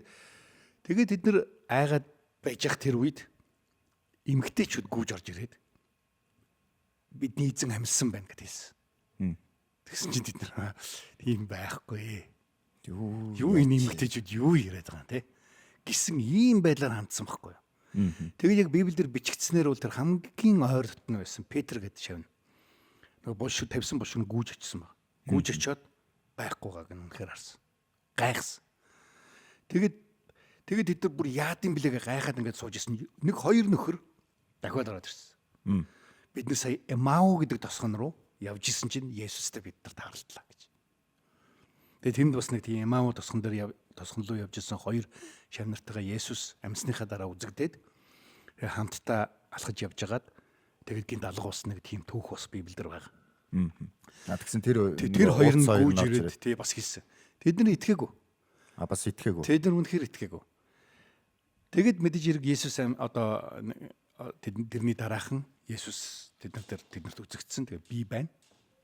тэд нар айгаад байж ах тэр үед эмгтээчүүд гүйж орж ирээд бидний эзэн амьсан байна гэдэг хэлсэн. Тэгсэн чинь тэд нар тийм байхгүй. Юу энэ эмгтээчүүд юу яриад байгаа юм те гисэн ийм байдлаар хандсан байхгүй юу. Тэгээд яг Библиэлд бичигдснээр бол тэр хамгийн ойр дотн байсан Петр гэдэг шавна. Нөгөө булшиг тавьсан булшиг нь гүйж очсон баг. Гүйж очиод байхгүйгааг нь үнэхээр харсан. Гайхсан. Тэгээд тэд нар бүр яадын блэгээ гайхаад ингээд сууж исэн. Нэг хоёр нөхөр дахиад ороод ирсэн. Бид нар сая Эмау гэдэг тосгон руу явж исэн чинь Есүстэй бид нар таарлаа гэж. Тэгээд тэнд бас нэг тийм Эмау тосгон дээр тосгон руу явж исэн хоёр шавнартайгаа Есүс амьсныхаа дараа үзэгдээд хамтдаа алхаж явж агаад тэгээд гинт алга ус нэг тийм түүх бас Библиэлд байгаа. Тэгсэн тэр хоёр нь гүйж ирээд тий бас хийсэн. Тэд нар итгээгүй. Бас итгээгүй. Тэд нар үнэхээр итгээгүй. Тэгэд мэдээж хэрэг Есүс одоо тэрний дараахан Есүс тэднэрт үзэгдсэн. Тэгээ би байна.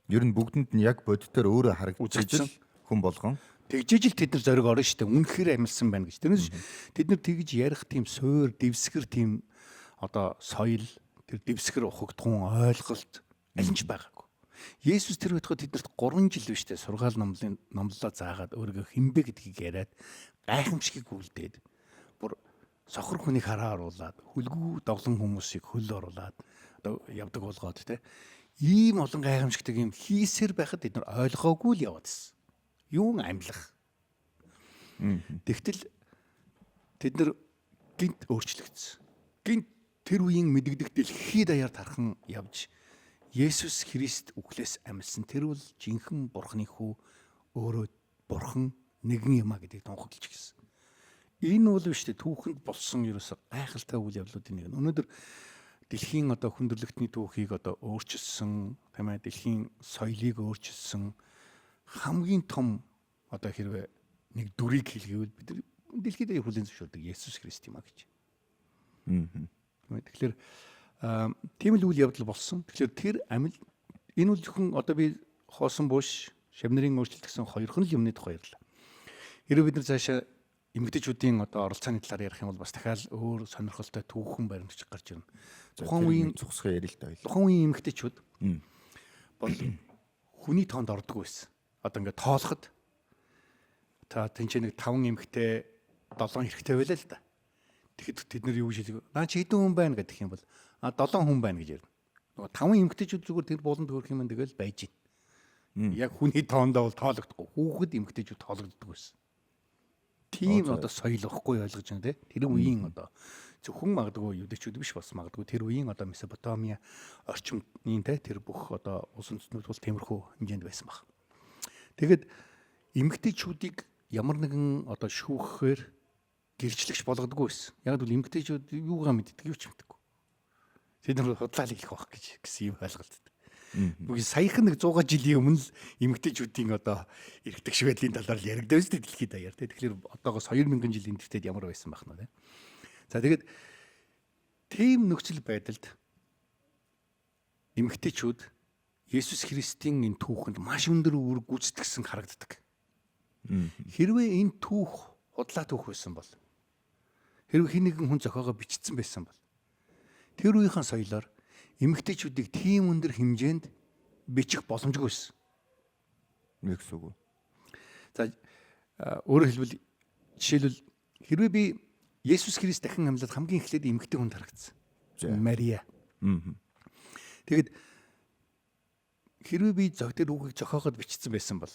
Ер нь бүгдэнд нь яг бодитоор өөрөө харагдчихжил хүн болгон. Тэгжээж л тэд нар зориг орно шүү дээ. Үнэхээр амьдсан байна гэж. Тэрнээс тэд нар тэгж ярих тийм суур, дэвсгэр тийм одоо соёл, тэр дэвсгэр ухагдхуун ойлголт аль нь ч байгаагүй. Есүс тэр байтугай тэднэрт 3 жил биш дээ сургаал номлолоо заагаад өөрийгөө хинбэ гэдгийг яриад гайхамшигыг үлдээд бүр сохор хүнийг хараа оруулаад хүлгүү довлон хүмүүсийг хөл оруулаад одоо явдаг болгоод те ийм олон гайхамшигтай юм хийсээр байхад тэд нар ойлгоогүй л яваад ирсэн. Юун амьлах. Тэгтэл тэд нар гинт өөрчлөгдсөн. Гинт тэр үеийн мэдэгдэх дэлхийд даяар тархан явж Есүс Христ үхлээс амьсан тэр бол жинхэнэ Бурхны хүү өөрөө Бурхан нэгэн юм а гэдгийг тунхаглаж гисэн. Энэ бол биш түүхэнд болсон ерөөсө гайхалтай үйл явдлуудын нэг. Өнөөдөр дэлхийн одоо хүндрэлтний түүхийг одоо өөрчилсөн, тийм ээ, дэлхийн соёлыг өөрчилсөн хамгийн том одоо хэрвээ нэг дүрийг хэлгээвэл бид дэлхийд хүлээн зөвшөөрдөг Есүс Христ юм а гэж. Тэгэхээр тийм л үйл явдал болсон. Тэгэхээр тэр амил энэ үл зөвхөн одоо би хоосон буш шавнырын өөрчлөлт гэсэн хоёрхан л юмны тухай ярьлаа. Хэрвээ бид нар цаашаа эмэгтэйчүүдийн одоо оролцооны талаар ярих юм бол бас дахиад өөр сонирхолтой түүхэн баримтч гарч ирнэ. Тухайн үеийн цусгын ярилт байл. Тухайн үеийн эмэгтэйчүүд бол хүний тоонд ордог байсан. Одоо ингээд тоолоход та тэнцээ нэг 5 эмэгтэй 7 хэрэгтэй байлаа л да. Тэгэхэд тэд нар юу гэж хэлдэг? Наа чи хэдэн хүн байна гэдэг юм бол 7 хүн байна гэж ярина. Нөгөө 5 эмэгтэйчүүд зүгээр тэр болонд хөрөх юм тэгэл байж ийн. Яг хүний тоондоо бол тоологдохгүй. Хүүхэд эмэгтэйчүүд тоологддог байсан. Тийм одоо соёл واخгүй ойлгож байна те. Тэр үеийн одоо зөвхөн магадгүй юудэчүүд биш бас магадгүй тэр үеийн одоо Месопотамия орчмын те тэр бүх одоо улс үндэстнүүд бол тиймэрхүү хэмжээнд байсан баг. Тэгэд эмэгтэйчүүдийг ямар нэгэн одоо шүүхээр гэрчлэгч болгодгүй байсан. Яг л эмэгтэйчүүд юугаа мэддэг юу ч мэддэггүй. Тэд нар худлаалыг их байх гэсэн юм ойлголт. Бүгд саяхан нэг 100 жилийн өмнө л эмэгтэйчүүдийн одоо эргэдэгш байдлын талаар яригдсан шүү дээ дэлхийд даяар. Тэгэхээр одоогоос 2000 жилийн эндэртэд ямар байсан байх нь вэ? За тэгээд тийм нөхцөл байдалд эмэгтэйчүүд Есүс Христийн энэ түүхэнд маш өндөр үүрэг гүйцэтгсэн харагддаг. Хэрвээ энэ түүх худлаа түүх байсан бол хэрвээ хэн нэгэн хүн зохиогоо бичсэн байсан бол тэр үеийн соёлоор эмэгтэйчүүдийг тийм өндөр хэмжээнд бичих боломжгүй байсан. Нэг сүг. За өөрөөр хэлбэл жишээлбэл хэрвээ би Есүс Христ дахин амьлаад хамгийн эхлээд эмэгтэй хүнд харагдсан. Мария. Тэгэд хэрвээ би тэр үгийг зохиогоод бичсэн байсан бол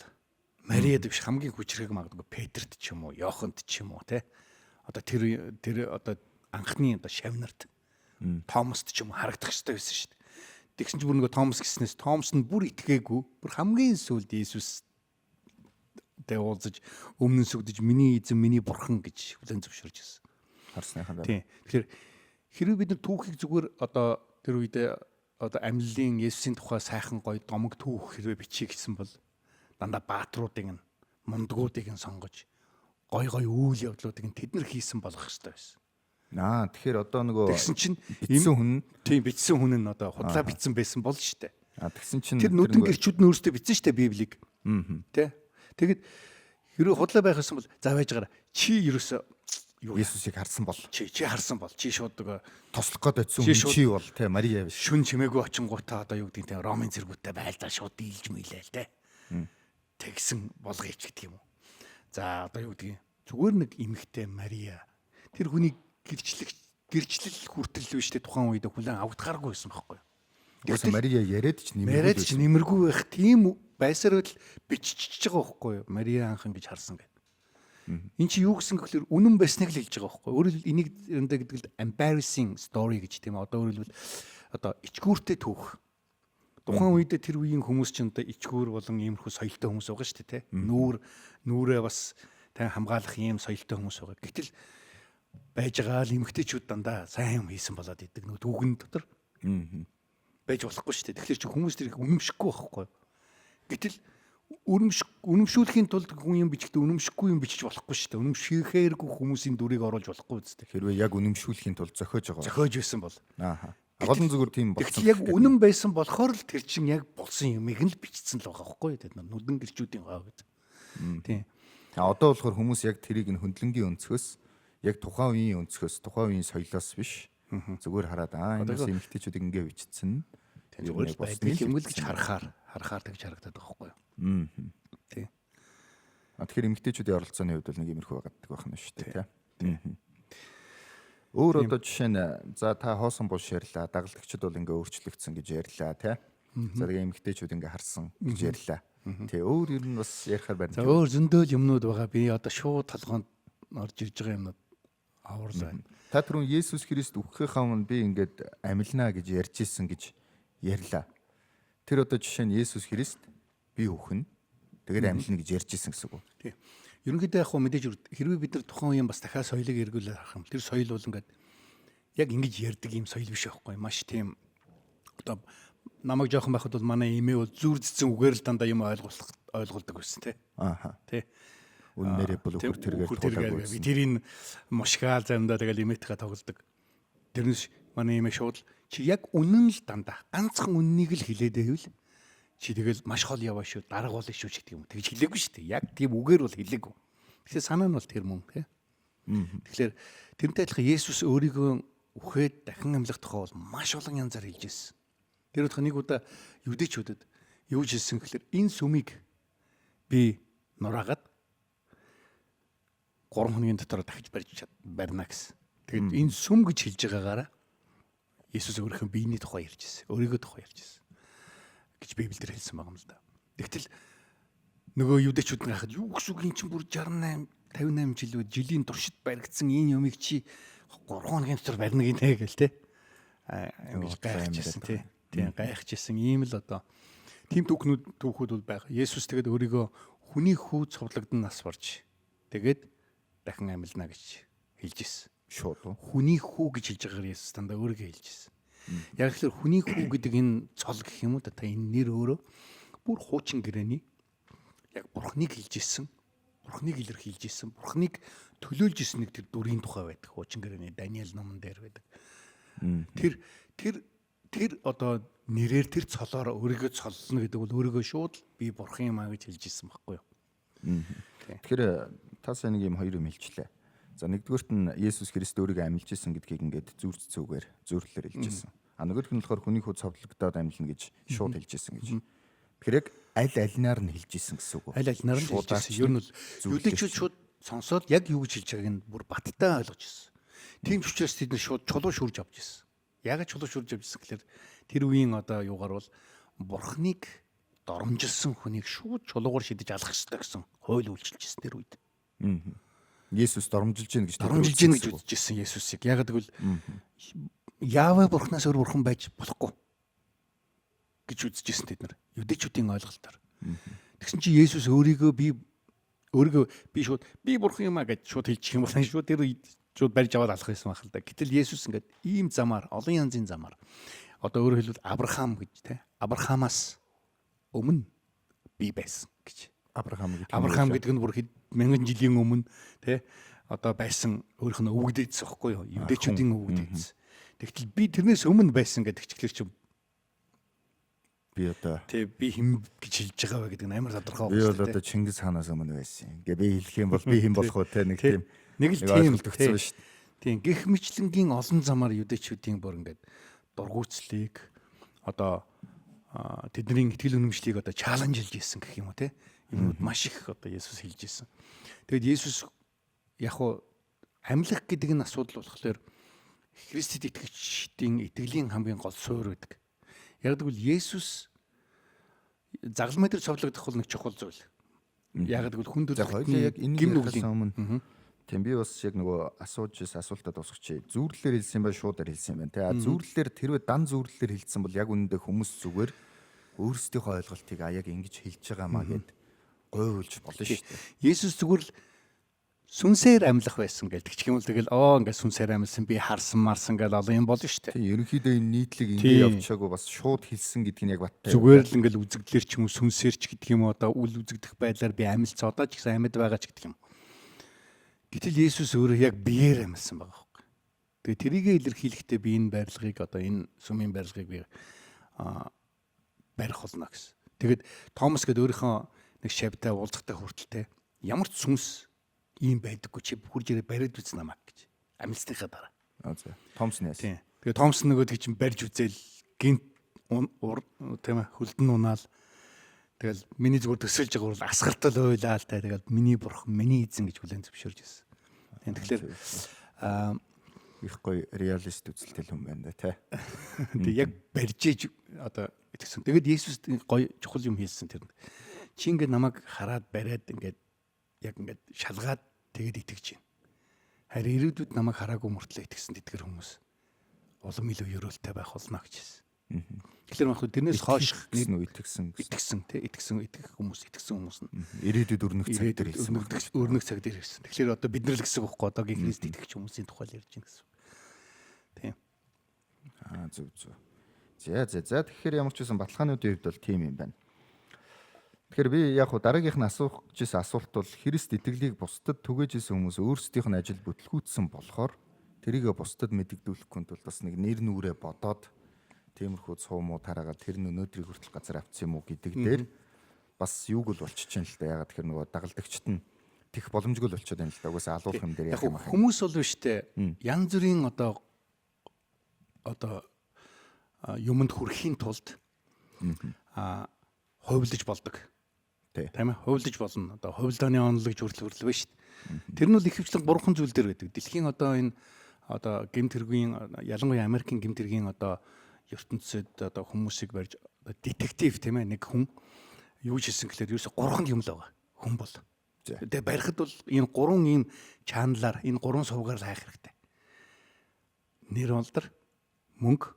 Мариад биш хамгийн хүчрэг магадгүй Петрт ч юм уу, Йоханд ч юм уу те. Одоо тэр одоо анхны одоо шавнарт Томаст ч юм уу харагдах хэрэгтэй байсан шүү дээ. Тэгсэн чинь бүр нөгөө Томас гэснээс Томас нь бүр итгээгүй. Бүр хамгийн сүүлд Иесус тэ уулзаж өмнө сүгдэж миний эзэн, миний бурхан гэж хүлээн зөвшөөрж ирсэн. Харсныхаа дараа. Тийм. Тэгэхээр хэрвээ бид нар түүхийг зүгээр одоо тэр үедээ одоо амьллын Есүсийн тухай сайхан гоё домог түүх хэрвээ бичиж гэсэн бол дандаа баатруудыг нь мундгуудыг нь сонгож гой үйл явдлуудыг нь тэд нар хийсэн болох хэрэгтэй байсан. Тэгэхээр одоо нөгөө тэгсэн чинь бичсэн хүн тийм бичсэн хүн нь одоо худлаа бичсэн байсан бол шүү дээ. Тэгсэн чинь тэр нүдэн гэрчүүд нь өөрсдөө бичсэн шүү дээ Библийг. Тэ. Тэгэд хэрвээ худлаа байх юм бол за байж гараа чи ерөөсөө юу Есүсийг харсан бол чи харсан бол чи шууд нөгөө тослох гээд байсан хүн чи бол те Мария биш. Шүн чимээгүй очингуудаа одоо юу гэдэг те Ромын цэргүүтээ байлдаа шууд дийлж мөйлээл те. Тэгсэн болгоёч гэдэг юм уу. За одоо юу гэдэг зүгээр нэг эмэгтэй Мария тэр хүний гэрчлэл хүртэл биш те тухайн үед хүлэн авдахааргүй байсан байхгүй юу. Тэгсэн Мария яриад ч нэмэргүй байх тийм байсаар л биччихэж байгаа байхгүй юу. Мария анхан гэж харсан гэдэг. Энд чи юу гэсэн гэхээр үнэн байсныг л хэлж байгаа байхгүй юу. Өөрөөр энийг энэ гэдэг л embarrassing story гэж тийм одоо өөрөөр хэлбэл одоо ичгүүртэй түүх. Тухайн үед тэр үеийн хүмүүс ч одоо ичгүүр болон иймэрхүү соёлтой хүмүүс байгаа шүү дээ те. Нүрээ бас тань хамгаалах ийм соёлтой хүмүүс байгаа. Гэтэл байж байгаа л эмгтээчүүд дандаа сайн юм хийсэн болоод идэг нөө түүхэн дотор байж болохгүй шүү дээ. Тэгэхээр чи хүмүүс тэрийг үнэмшихгүй байхгүй. Гэтэл үнэмшүүлэхийн тулд хүн юм бичгтээ үнэмшихгүй юм бичиж болохгүй шүү дээ. Үнэмшихээргүй хүмүүсийн дүрийг оруулж болохгүй үстэй. Хэрвээ яг үнэмшүүлэхийн тулд зохиож байгаа. Зохиож байсан бол. Голон зүгээр тийм болсон. Тэгэхээр яг үнэн байсан болохоор л тэр чинь яг болсон юмыг нь л бичсэн л байгаа байхгүй. Тэд нар нүдэн гэрчүүдийн гоо гэж. Тийм. Одоо болохоор хүмүүс яг тэрийг нь хөндлөнгийн өнцгөөс яг тухайн үеийн өнцгөөс тухайн үеийн соёлоос биш зүгээр хараад энэс эмэгтэйчүүд ингээ бичсэн. Зүгээр байдаг юм л гэж харахаар тэгж харагдаад байгаа байхгүй юу. Тийм. Тэгэхээр эмэгтэйчүүдийн оролцооны хувьд бол нэг иймэрхүү байгаад байх нь шүү дээ тий. Өөр одоо жишээ нь за та хоосон буш ярьлаа, дагалдагчид бол ингээ өөрчлөгдсөн гэж ярьлаа тий. За тэгээ эмэгтэйчүүд ингээ харсан гэж ярьлаа. Тий өөр ер нь бас ярихаар байна. За өөр зөндөл юмнууд байгаа. Би одоо шууд толгоонд орж ирж байгаа юмнууд аварлаа. Та түрүүн Есүс Христ үхэх хавн би ингээд амилнаа гэж ярьж исэн гэж ярьлаа. Тэр одоо жишээ нь Есүс Христ би үхнэ. Тэгээд амилна гэж ярьж исэн гэсэн үг. Тий. Ерөнхийдөө яг хөө мэдээж хэрвээ бид нар тухайн үеийн бас дахиад соёлыг эргүүлээд харах юм. Тэр соёл бол ингээд яг ингэж ярьдаг юм соёл биш байхгүй. Маш тийм одоо намайг жоохон байхад бол манай эмээ бол зүр цэцэн үгээр л дандаа юм ойлгуулдаг байсан тий. Тий. Үннээрээ бол өхөр тэргээр би тэрийг мушгаал заримдаа тэгэл эмээтэйгээ тоглодог. Тэрнээс манай эмээ шууд чи яг үнэн л дандаа ганцхан үннийг л хэлээд байвал чи тэгэл маш хол яваа шүү дарга болно шүү гэх юм. Тэгж хэлээгүй шүү дээ. Яг тийм үгээр бол хэлээгүй. Тэгэхээр санаа нь бол тэр мөн тий. Тэгэхээр тэрнтэй адилхан Есүс өөрийгөө үхээд дахин амьлах тухай бол маш олон янзаар хэлж ирсэн. Тэр удаа нэг удаа юдэчүүдэд юу ч хэлсэн гэхээр энэ сүмийг би нураагаад 3 хоногийн дотор дахиж барьна гэсэн. Тэгэд энэ сүм гэж хэлж байгаагаараа Есүс өөрийнхөө биений тухай ярьж ирсэн. Өөрийгөө тухай ярьж ирсэн гэж Библиэр хэлсэн байгаа юм л да. Тэгтэл нөгөө юудэчүүд нь хахад юу гэсэн үг ин чинь бүр 68 58 жил үү жилийн туршид баригдсан энэ юмыг чи 3 хоногийн дотор барьна гинэ гэл те. Ингэж гайхажсэн тий. Тийм гайхажсэн ийм л одоо тийм түүхүүд бол байгаа. Есүс тэгээд өөрийгөө хүний хүү цовдлогдсон нас барж тэгээд дахин амьлна гэж хэлж ирсэн. Шууд хүний хүү гэж хэлж байгаагаар Есүс дандаа өөрийгөө хэлж ирсэн. Яг тэгэхээр хүний хүү гэдэг энэ цол гэх юм уу та энэ нэр өөрөө бүр хуучин гэрээний яг Бурхныг хэлж ирсэн. Бурхныг илэрхийлж ирсэн. Бурхныг төлөөлж ирсэн нэг тэр дүрийн тухай байдаг. Хуучин гэрээний Даниэл номон дээр байдаг. Тэр одоо нэрээр тэр цолоор өөрийгөө цоллно гэдэг бол өөрийгөө шууд би бурхан юм аа гэж хэлж ирсэн байхгүй юу. Тэгэхээр та сайн нэг юм хоёр юм хэлчихлээ. За нэгдүгürt нь Есүс Христ өөрийгөө амьлж исэн гэдгийг ингээд зүрх цэцүүгээр зөөрлөөр хэлж ирсэн. Нөгөөх нь болохоор хүний хүү цовдлогдоод амьлна гэж шууд хэлж ирсэн гэж. Тэгэхээр яг аль алинаар нь хэлж ирсэн гэсэн үг. Аль алинаар нь хэлж ирсэн. Ер нь бол юудэчүүд шууд сонсоод яг юу гэж хэлж байгааг нь бүр баттай ойлгож ирсэн. Тийм ч учраас тэд нар шууд чулуу шүрж авч ирсэн. Яг чулуу шүрж авч ирсэн гэхээр тэр үеийн одоо юугаар бол бурхныг доромжилсан хүнийг шууд чулуугаар шидэж алах хэрэгтэй гэсэн хууль үйлчилж ирсэн тэр үед. Есүс доромжилж гин гэж үзэж ирсэн Есүсийг. Яг гэвэл Яавэ бурхнаас өөр бурхан байж болохгүй гэж үзэж ирсэн тэд нар. Юдэчүүдийн ойлголтоор. Тэгсэн чи Есүс өөрийгөө би шууд би бурхан юм а гэж шууд хэлчих юм бол шууд тэр шууд барьж аваад алах байсан байх л да. Гэтэл Есүс ингээд ийм замаар, олон янзын замаар одоо өөрөөр хэлбэл Авраам гэж те. Авраамаас өмнө би байсан гэж. Авраам гэдэг нь бүр мянган жилийн өмнө те одоо байсан өөрийнх нь өвгдөөдсөн байхгүй юу? Юдэчүүдийн өвгдөөдсөн. Тэгтэл би тэрнээс өмнө байсан гэдэг чиглэлч юм. Би одоо би хэн гэж хэлж байгаа вэ гэдэг нь амар тодорхой байна. Би бол одоо Чингис хаанаас өмнө байсан. Ингээ би хэлэх юм бол би хэн болох вэ те нэг тийм нэг л тийм төгссөн шүү дээ. Тийм гэх мэтлэнгийн олон замаар юдэчүүдийн бүр ингээд дургуутслыг одоо тэдний итгэл үнэмшлийг одоо чаленжилж ийсэн гэх юм уу те. Юмуд маш их одоо Есүс хэлж ийсэн. Тэгэд Есүс яг уу амьлах гэдэг нь асуудал болохоор Христэд итгэгчдийн итгэлийн хамгийн гол суурь байдаг. Яг гэвэл Есүс загалмай дээр цовдлогдох бол нэг чухал зүйл. Яг гэвэл хүн төрөлхтний яг энэ гимнүглийн өмнө тийм би бас яг нөгөө асуултад тусахчи зүүрлэлээр хэлсэн бай шуудаар хэлсэн юм байна. Зүүрлэлээр тэрвээ дан зүүрлэлээр хэлсэн бол яг үнэндээ хүмүүс зүгээр өөрсдийнхөө ойлголтыг яг ингэж хэлж байгаа маа гэд гойвуулж болно шүү дээ. Есүс зүгээр л сүнсээр амьлах байсан гэж тэгчих юм бол тэгэл ингээд сүнсээр амьлсан би харсан марсан гэж олон юм болно шүү дээ. Тийм ерөнхийдөө энэ нийтлэг ингэ явчихаагүй бас шууд хэлсэн гэдг нь яг баттай. Зүгээр л ингээд үзэгдлэр ч юм уу сүнсээр ч гэдэг юм одоо үл үзэгдэх байдлаар би амьлцаа одоо ч гэсэн амьд байгаа ч гэдэг юм. Гэтэл Есүс өөрөө яг биеэр амьсан байгаа байхгүй. Тэгээ тэрийг илэрхийлэхдээ би энэ барилгыг одоо энэ сүмийн барилгыг би барих болно гэсэн. Тэгэд Томас гэдэг өөрийнхөө нэг шавьтай уулзахтай хүртэлтэй ямар ч сүнс ийм байдаггүй чи хурж ирээ бариад үз намаа гэж амьлсныхаа дараа. Томс нэс. Тийм. Тэгээ Томс нөгөөдгийг чинь барьж үзэл гинт тийм ээ хөлдөн унаал. Тэгэл миний зүгээр төсөөлж байгаа бол асгартал ойлаа л та. Тэгэл миний бурхан миний эзэн гэж хүлээн зөвшөөрж байсан. Тэгэхээр их гоё реалист үзэлтэй хүн байна да тий. Тэг яг барьжээж одоо итгэсэн. Тэгэд Есүс гоё чухал юм хэлсэн тэр. Чи ингээд намайг хараад бариад ингээд яг ингээд шалгаад тэгээд итгэж байна. Харин ирээдүйд намайг хараагүй мөртлөө итгэсэн тэтгэр хүмүүс улам илүү ёроолтой байх болно гэж хэлсэн. Тэгэхээр мах тэрнээс хойш итгэсэн хүмүүс нь ирээдүйд өрнөх цаг дээр хэлсэн. Өрнөх цаг дээр хэлсэн. Тэгэхээр одоо бид нар л гэсэн үг байхгүй одоогийн Христ итгэгч хүмүүсийн тухай л ярьж байна гэсэн. Тийм. Зөв. За тэгэхээр ямар ч байсан баталгаануудын хувьд бол тийм юм байна. Тэгэхээр би яг хуу дараагийнх нь асуух гэсэн асуулт бол Христ итгэлийг бусдад түгээж исэн хүмүүс өөрсдийнх нь ажил бүтлгүүцсэн болохоор тэрийг бусдад мэдэгдүүлэхгүй тул бас нэг нэр нүрээ бодоод тиймэрхүү цуумуу тараагаад тэр нь өнөөдрийг хүртэл газар авцсан юм уу гэдэг дээр бас юуг л болчихж байна л да. Ягаад тэгэхээр нөгөө дагалдагчт нь тех боломжгүй л болчиход байна л да. Угаасаа алуулах юм дээр яг хүмүүс бол биш те. Янз бүрийн одоо юмд хүрэхийн тулд хувилдаж болдог. Тий. Тийм ээ, хувилдаж болно. Одоо хувилдааны онолог хүртэл байна шүү дээ. Тэр нь бол ихэвчлэн 3 зүйл дээр байдаг. Дэлхийн одоо энэ одоо гэмт хэргийн ялангуяа Америкийн гэмт хэргийн одоо ертөнцид одоо хүмүүсийг барьж детектив тийм ээ, нэг хүн юу хийсэн гэхээр ерөөсө 3 юм л байгаа. Хүн бол. Тэгээ барихад бол энэ 3 ийм чаналаар энэ 3 сувгаар хайх хэрэгтэй. Нэр олдор, мөнгө,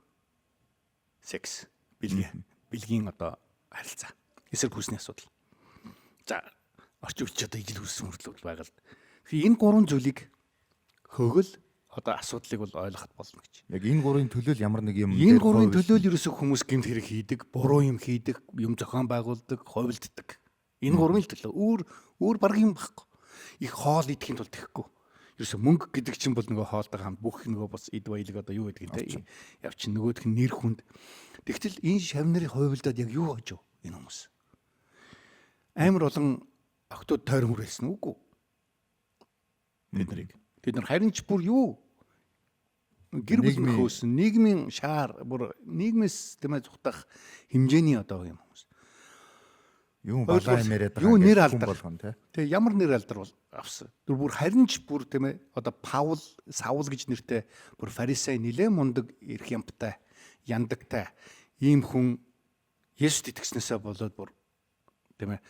секс, бэлгийн одоо харилцаа. Эсрэг хүсний асуудал. За орчин үеч одоо ижил хүссэн хүртэл байгаа л. Тэгэхээр энэ 3 зүйлийг хөгөл одоо асуудлыг бол ойлгоход болно гэж. Яг энэ 3-ын төлөөл ямар нэг юм Энэ 3-ын төлөөл ерөөсөө хүмүүс гэмт хэрэг хийдэг, буруу юм хийдэг, юм зохион байгуулдаг, хувилддаг. Энэ 3-ын төлөө өөр баг юм байхгүй. Их хоол идэхин тулд тэхгүй. Ерөөсөө мөнгө гэдэг чинь бол нөгөө хоолтой хамт бүх нөгөө бас эд баялаг одоо юу гэдэг юм те. Явчин нөгөөх нь нэр хүнд. Тэгтэл энэ шавнарын хувилдаад яг юу хож вэ энэ хүмүүс? Амар олон охтууд тойрон хүрээсэн үгүй. Бид нар харин ч бүр юу? Гэр бүл нөхөөсөн нийгмийн шаар бүр нийгмээс тэмээ зүхтах хэмжээний одоо юм хүмүүс. Юу балаа нэрээд байгаа. Юу нэр алдар болгоно те. Тэгээ ямар нэр алдар бол авсан. Бүр харин ч бүр тэмээ одоо Саул гэж нэртэй бүр фарисей нилээ мундаг эрх ямтай яндагтай ийм хүн Есүст итгэснээсээ болоод бүр тэмээ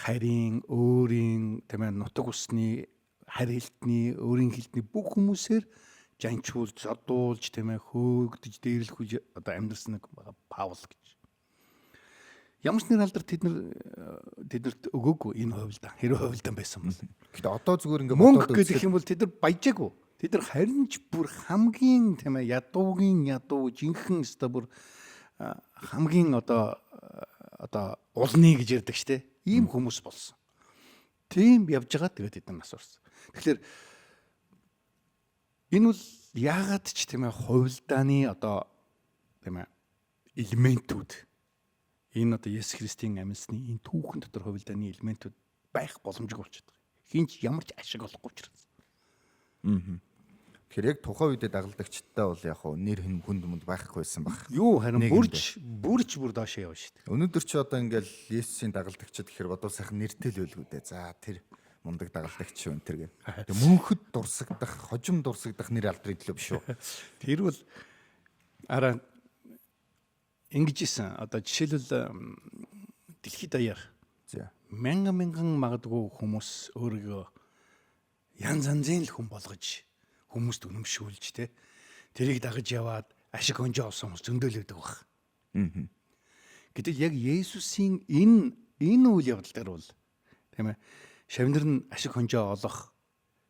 харийн өөрийн тэмээ нутаг усны харь хэлтний өөрийн хэлтний бүх хүмүүсээр жанчуулж, зодуулж, тэмээ хөөгдөж, дээрлэхүүж одоо амьдсан нэг Паул гэж. Ямар ч нэр алдар тэднэрт өгөөгүй энэ хувилдан. Хэрэв хувилдан байсан бол. Гэхдээ одоо зүгээр ингээд мөнгө гэдэг юм бол тэд нар баяжаагүй. Тэд нар харин ч бүр хамгийн тэмээ ядуу жинхэнэ өстө бүр хамгийн одоо улны гэж ярьдаг штэ. Ийм хүмүүс болсон. Тийм явж байгаа тэгээд тэд нар нас орсон. Тэгэхээр энэ бол яагаад ч тийм ээ хувилдааны одоо тийм ээ элементүүд энэ одоо Есүс Христийн амьсны энэ түүхэн дотор хувилдааны элементүүд байх боломжгүй болчиход байгаа. Хинч ямар ч ашиг олохгүй учраас. Тэгэхээр яг тухайн үедээ дагалдагчтай бол яг хөө нэр хүнд мөнд байхгүйсэн баг. Юу харин бүрч доош явна шүү дээ. Өнөөдөр чи одоо ингээл Есүсийн дагалдагчид гэхээр бодвол сайхан нэртэй л байлгүй дээ. За тэр мундаг дагалдагч шүү энэ төр гэн. Тэг мөнхөд дурсагдах, хожим дурсагдах нэр алдрын төлөө биш үү? Тэр бол араа ингэж исэн. Одоо жишээлбэл дэлхийд даяар мянган магадгүй хүмүүс өөрийгөө янз янзын л хүн болгож хүмүүст үнэмшүүлж те тэрийг дагаж яваад ашиг хонжоо олсон хүмүүс зөндөөлөдөг баг. Гэтэл яг Есүсийн энэ үйл явдал дээр бол тийм ээ шавнар нь ашиг хонжоо олох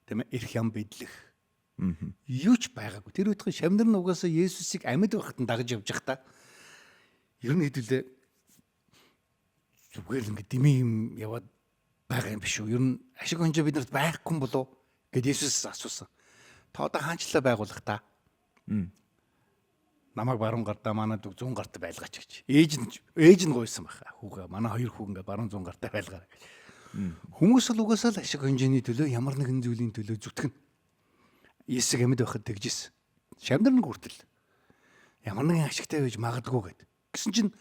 тийм ээ эрх ям бидлэх юу ч байгаагүй. Тэр үеийн шавнар нь угаасаа Есүсийг амьд байхад нь дагаж явж байхдаа ер нь хэдүүлээ зүгээр л ингэ дэмий юм яваад байгаа юм биш үү? Ер нь ашиг хонжоо биднэрт байхгүй болов гэд Есүс асуусан. Та одоо хаанчлаа байгуулах та? Намайг баруун гартаа манад 100 гарт байлгаач гэж. Ээж нь гуйсан байх. Хүүгээ манай 2 хүүгээ ингээ баруун 100 гартаа байлгаарай гэж. Хүмүүс л угаасаа л ашиг хонжооны төлөө ямар нэгэн зүйлийн төлөө зүтгэн. Есүс амьд байхад тэгжсэн. Шавнар нь хүртэл ямар нэгэн ашигтай байж магадгүй гэд. Гэсэн чинь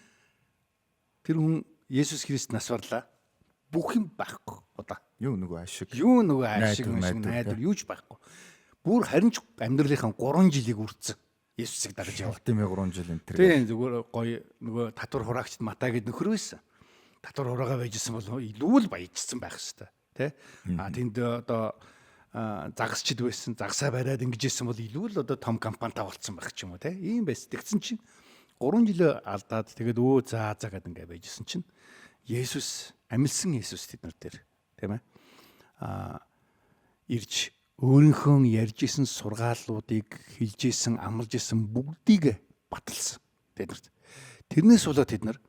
тэр хүн Есүс Христ нас барлаа. Бүх юм байхгүй. Одоо юу нөгөө ашиг найдар юу ч байхгүй. Бүр харин ч амьдралынхаа 3 жилийг үрдсэн. Есүсийг дагаж яваа. Тийм 3 жил энэ тэр. Тийм зүгээр гоё нөгөө татвар хураагчд Матай гэд нөхөр байсан. Татвар хураагаа байжсэн бол илүү л баяжсан байх хэвээр тий. Тэнд одоо загасчд байсан. Загсаа бариад ингэжсэн бол илүү л одоо том компанитай болцсон байх ч юм уу тий. Ийм байс. Тэгсэн чинь 3 жил алдаад тэгээд заа гэд ингээ байжсэн чинь Есүс амилсан Есүс тэднэр дээр тийм ээ. Ирж өөрийнхөө ярьж исэн сургаалуудыг хэлж исэн амлаж исэн бүгдийг баталсан тэднэрт. Тэрнээс болоод тэд нар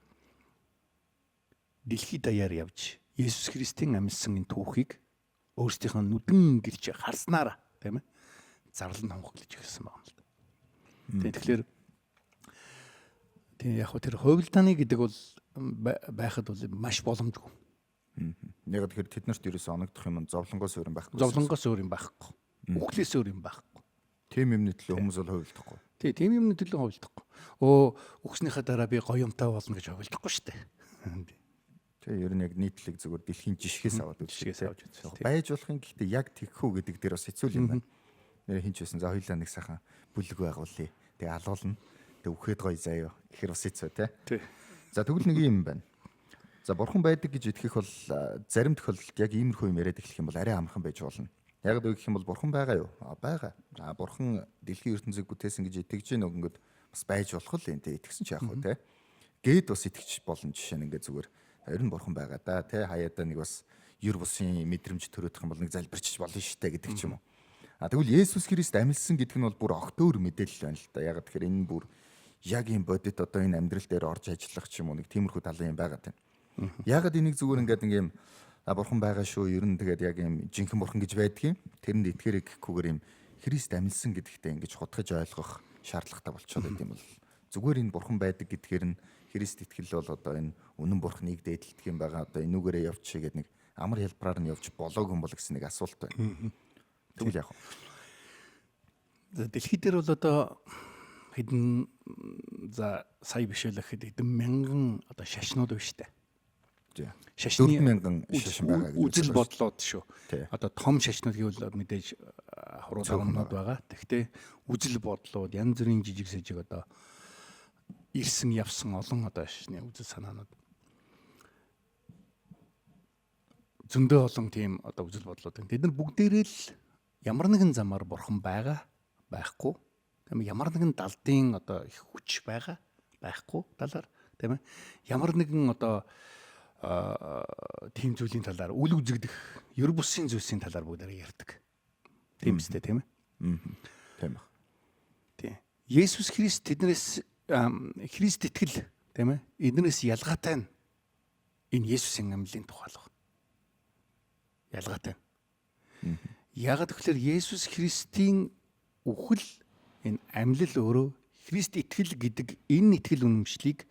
дэлхийд даяар явж Есүс Христийн амьсан энэ түүхийг өөрсдийнхөө нүдэн гэрч харснаар тийм ээ зарлан хонхоглож ирсэн байна л да. Тэгэхээр тийм яг тэр хувилдааны гэдэг бол байхад бол маш боломжгүй. Яг тэгэхээр тэд нарт ерөөсөө оногдох юм зовлонгоос өөр юм байхгүй. Зовлонгоос өөр юм байхгүй. Үхлээс өөр юм байхгүй. Тийм юмны төлөө хүмүүс бол хувилдахгүй. Тийм юмны төлөө хувилдахгүй. Үхснийхаа дараа би гоё юмтай болно гэж хувилдахгүй шүү дээ. Тэгээ ер нь яг нийтлэг зүгээр дэлхийн жишгээс аваад Жишгээс авч үзсэн. байж болохын гэхдээ яг тэгэх үү гэдэг дээр бас хэцүү юм байна. Нэр хинч байсан. За хоёулаа нэг сайхан бүлэг байгуулъя. Тэгээ алуулна. Тэгээ үхээд гоё заяа. Ихэр бас хэцүү тий. За тэгвэл нэг юм байна. За бурхан байдаг гэж итгэх бол зарим тохиолдолд яг иймэрхүү юм яриад эхлэх юм бол арай амархан байж болно. Яг л гэх юм бол бурхан байгаа юу? Байгаа. Бурхан дэлхийн ертөнцийг бүтээсэн гэж итгэж гин өгөнгөд бас байж болох л юм тий. Итгэсэн ч яах вэ тий. Гээд бас итгэж болно жишээ нь ингээд зүгээр харин бурхан байгаа да тий. Хаяада нэг бас юр бусын мэдрэмж төрөөх юм бол нэг залбирч болно штэ гэдэг ч юм уу. Тэгвэл Есүс Христ амьдсан гэдэг нь бол бүр огтөөр мэдээлэл байна л да. Яг тэгэхээр энэ бүр яг юм бодит одоо энэ амьдрал дээр орж ажиллах ч юм уу нэг тиймэрхүү талын юм байгаа тийм. Ягаад энийг зүгээр ингээд ингээм бурхан байгаа шүү. Ер нь тэгээд яг юм жинхэнэ бурхан гэж байдгийг тэрэнд итгээрэй гэхгүйгээр юм Христ амьдсан гэдэгтээ ингэж хутгаж ойлгох шаардлагатай болчиход байт юм бол зүгээр энэ бурхан байдаг гэдгээр нь Христ итгэл бол одоо энэ үнэн бурхныг дээдэлдэг юм байгаа. Одоо энүүгээрээ явчих гээд нэг амар хэлбраар нь явж болоог юм бол гэсэн нэг асуулт байна. Тэгвэл яг дэлхий дээр бол одоо хэдэн за сая биш л гэхэд хэдэн мянган одоо шашнууд байна штэ. Шашны 4000 шашин байгаа гэж үзэл бодлоод шүү. Одоо том шашнууд гэвэл мэдээж хуруу дарамнууд байгаа. Тэгвэл үзэл бодлоод янз бүрийн жижиг сэжиг одоо ирсэн явсан олон одоо шашны үзэл санаанууд зөндөө олон тийм одоо үзэл бодлоод байна. Тэд нар бүгдээрээ л ямар нэгэн замаар бурхан байгаа байхгүй. Тийм ямар нэгэн далдын одоо их хүч байгаа байхгүй талаар тийм ээ. Ямар нэгэн одоо тийм зүйлийн талаар үл үзэгдэх ер бусын зүйлсийн талаар бүгдээрээ ярьдаг. Тийм үстэй тийм ээ. Тийм ба. Тийм. Есүс Христ тэднээс Христ итгэл тийм ээ. Эднээс ялгаатай нь энэ Есүсийн амьлын тухай л байна. Ялгаатай. Яагаад гэвэл Есүс Христийн үхэл энэ амьлал өөрөө Христ итгэл гэдэг энэ итгэл үнэмшлийг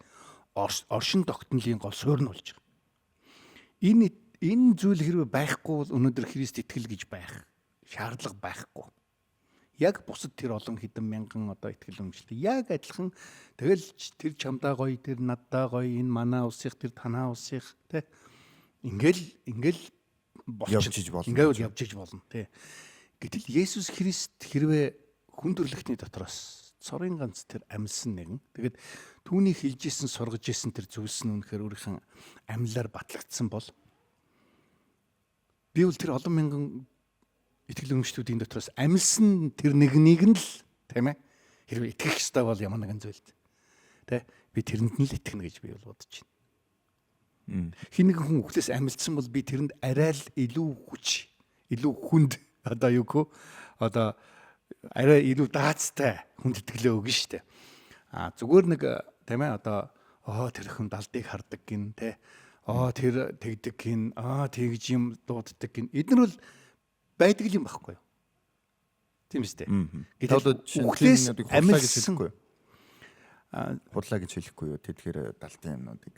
оршин тогтнолын гол суурь нь болж байгаа. Энэ зүйл хэрвээ байхгүй бол өнөөдөр Христ итгэл гэж байх шаардлага байхгүй. Яг бусад тэр олон хэдэн мянган одоо итгэл үнэмшилтэй яг адилхан тэгэл тэр чамдаа гоё, тэр наддаа гоё, энэ манай улсынх, тэр танаа улсынх тий. Ингээл явж болно. Ингээл явж болно тий. Гэтэл Есүс Христ хэрвээ хүн төрлөختний дотроос цорын ганц тэр амьсан нэгэн. Тэгээд түүний хэлж исэн, сургаж исэн тэр зүйлс нь үнэхээр өөрийнх нь амьлаар батлагдсан бол би бол тэр олон мянган итгэл үнэмшлүүдийн дотроос амьсан тэр нэгнийг нь л тийм ээ хэрвээ итгэх ёстой бол ямар нэгэн зүйлд тий би тэрэнд нь л итгэнэ гэж би бол бодож байна. Хин нэгэн хүн үхлээс амьдсан бол би тэрэнд арай л илүү хүч, илүү хүнд одоо юу гоо одоо арай илүү даацтай хүнд итгэлээ өгнө штэ. Зүгээр нэг тийм ээ одоо тэр хүн далдыг хардаг гин те. Тэр тэгдэг гин тэгж юм дууддаг гин. Эднэр бол байдаг юм байхгүй юу? Тийм үстэй. Гэтэл үхлээс худлаа гэж хэлэхгүй юу? Худлаа гэж хэлэхгүй юу? Тэгэхээр далдын юмнуудыг.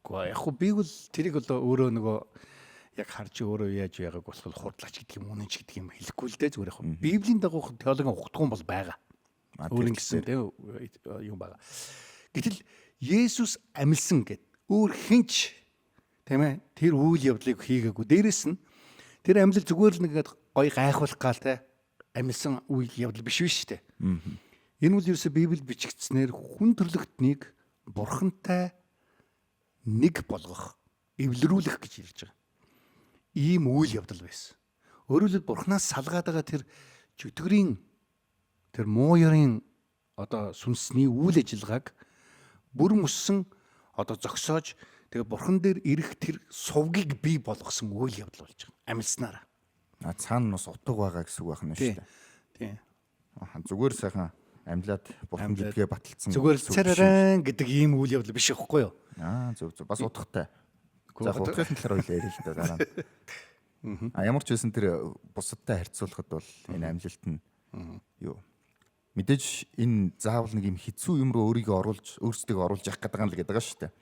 Гэхдээ яг хөө би бол тэрийг бол өөрөө нөгөө яг харж өөрөө яаж байгааг болохоор хурдлаач гэдэг юм унаж гэдэг юм хэлэхгүй л дээ зүгээр яг Библийн дагуух теологийн ухтгуун бол байгаа. Өөрийн гэсэн юм байгаа. Гэтэл Есүс амьлсан гэд өөр хинч тийм ээ тэр үйл явдлыг хийгээгүй. Дээрэс нь тэр амьлал зүгээр л нэг гоё гайхуулах гал те амьлсан үйл явдал биш биш дээ. Энэ үл ерөөсө Библиэд бичигдснээр хүн төрлөختнийг бурхантай нэг болгох, эвлэрүүлэх гэж хэлж байгаа. Ийм үйл явдал байсан. Өөрөөр хэлбэл бурхнаас салгаад байгаа тэр чөтгөрийн тэр муу ёрын одоо сүнсний үйл ажиллагааг бүрэн өссөн одоо зогсоож тэгээ бурхан дээр ирэх тэр сувгийг бий болгосон үйл явдал болж байгаа. Амьлснараа. Цаана бас утга байгаа гэсэн үг байна шүү дээ. Тийм. Зүгээр сайхан амьлаад бурхан гэдгээ баталсан. Зүгээр цараран гэдэг ийм үйл явдал биш байхгүй юу? Зөв. Бас утгатай. За утгын талаар ойлаа ярил л да дараа нь. Ямар ч байсан тэр бусадтай харьцуулахад бол энэ амьлалт нь юу мэдээж энэ заавал нэг юм хэцүү юм руу өөрсдөө оруулж явах гэдэг юм л гэдэг байгаа шүү дээ.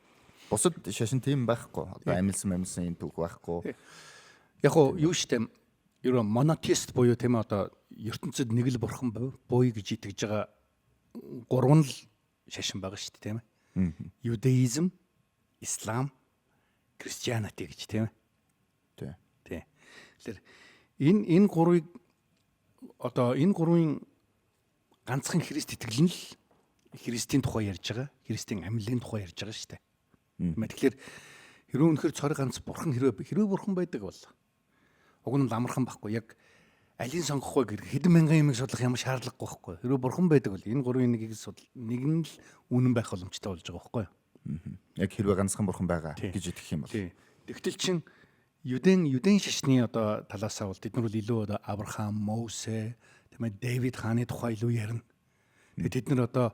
Бусад шашин тийм байхгүй. Одоо амьлсан энэ түүх байхгүй. Яг уу юу штэ ерөө монотеист буюу тийм ээ одоо ертөнцид нэг л бурхан буй гэж итгэж байгаа гурван л шашин байгаа шүү дээ тийм ээ. Юдаизм, ислам, Christianity гэж тийм ээ. Тий. Тий. Тэгэхээр энэ гурвыг одоо энэ гурвын ганцхан Христ итгэл нь л Христийн тухай ярьж байгаа. Христийн амьлын тухай ярьж байгаа шүү дээ. Тэгэхээр хэрвээ үнэхээр цорын ганц бурхан хэрвээ бурхан байдаг бол уг нь амархан байхгүй. Яг алийг сонгох вэ гэх хэдэн мянган юмыг судлах ямар шаардлагагүй байхгүй. Хэрвээ бурхан байдаг бол энэ гурвын нэгийг нэг нь л үнэн байх боломжтой болж байгаа байхгүй. Яг хэрвээ ганцхан бурхан байгаа гэж итгэх юм бол. Тэгтэл чин Юдэн шашны одоо талаасаа бол тэд нар бол илүү одоо Авраам, Мосе, тийм ээ Дэвид хааны тухай илүү ярина. Тэгээд тэд нар одоо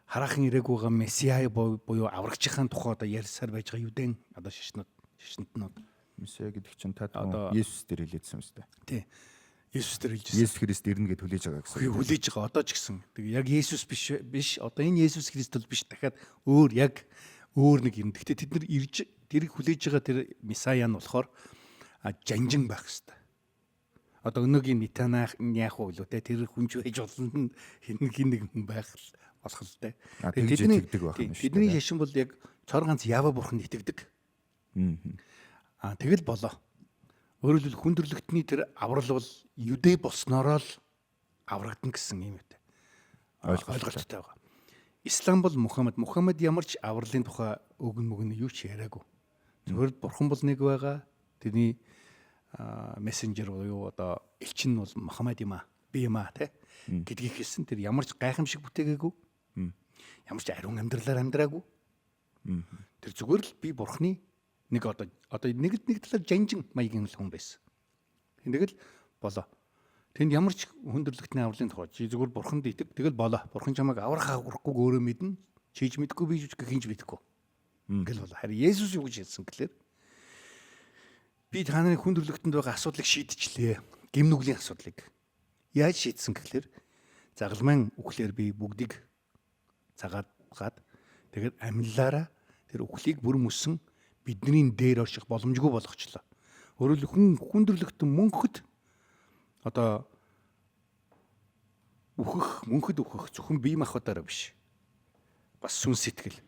хараахан ирээг байгаа Месиа буюу аврагчийн тухай одоо ярьсаар байж байгаа Юдэн одоо шашнтнууд. Месиа гэдэг чинь та Есүс дээр хэлээдсэн юм шүү дээ. Тий. Есүс дээр хэлжсэн. Есүс Христ ирнэ гэж хүлээж байгаа гэсэн. Хүлээж байгаа одоо ч гэсэн. Тэгээ яг Есүс биш одоо энэ Есүс Христ бол биш дахиад өөр нэг юм. Гэхдээ тэд нар ирж тэрийг хүлээж байгаа тэр Месиа нь болохоор жанжин байх хэвээр. Одоо өнөөгийн Нетаньяху юу те тэр хүнж байж болно хин нэг хүн байх болох л те. Тэдний шашин бол яг цор ганц Ява бурханд итгэдэг. Тэгэл болоо. Өөрөөр хэлбэл хүндрэлтний тэр аврал бол Юдэ болсноороо л аврагдана гэсэн юм үү. Ойлголттой байгаа. Ислам бол Мухаммад ямар ч авралын тухай өгн юу ч яриаггүй. Зөвхөн бурхан бол нэг байгаа. Тэрний мессенжер буюу одоо элчин нь бол Мухаммад юм аа. Би юм аа те. Гэдгийг хэлсэн тэр ямар ч гайхамшиг бүтээгээгүй. Ямар ч ариун амьдралаар амьдраагүй. Тэр зүгээр л би бурханы нэг одоо нэг талаар жанжин маягийн хүн байсан. Тэгэл болоо. Тэнд ямар ч хүндрэлтний авралын тухай чи зүгээр бурханд итэг тэгэл болоо. Бурхан чамайг аврахгүй өөрөө мэднэ. Чийж мэдгүй би ч хинж мэдэхгүй. Ингээл болоо. Харин Есүс юу гэж хэлсэн гэхээр би та нарын хүндрэлтэнд байгаа асуудлыг шийдчихлээ. Гим нүглийн асуудлыг. Яаж шийдсэн гэхээр загалмайн үхлээр би бүгдийг цагаад тэгээд амьлаараа тэр үхлийг бүрэн өссөн бидний дээр орших боломжгүй болгочлоо. Өөрөөр хэлбэл хүндрэлтэн мөнхөд одоо мөнхөд үхэх зөвхөн бие махбодоор биш. Бас сүнс сэтгэл.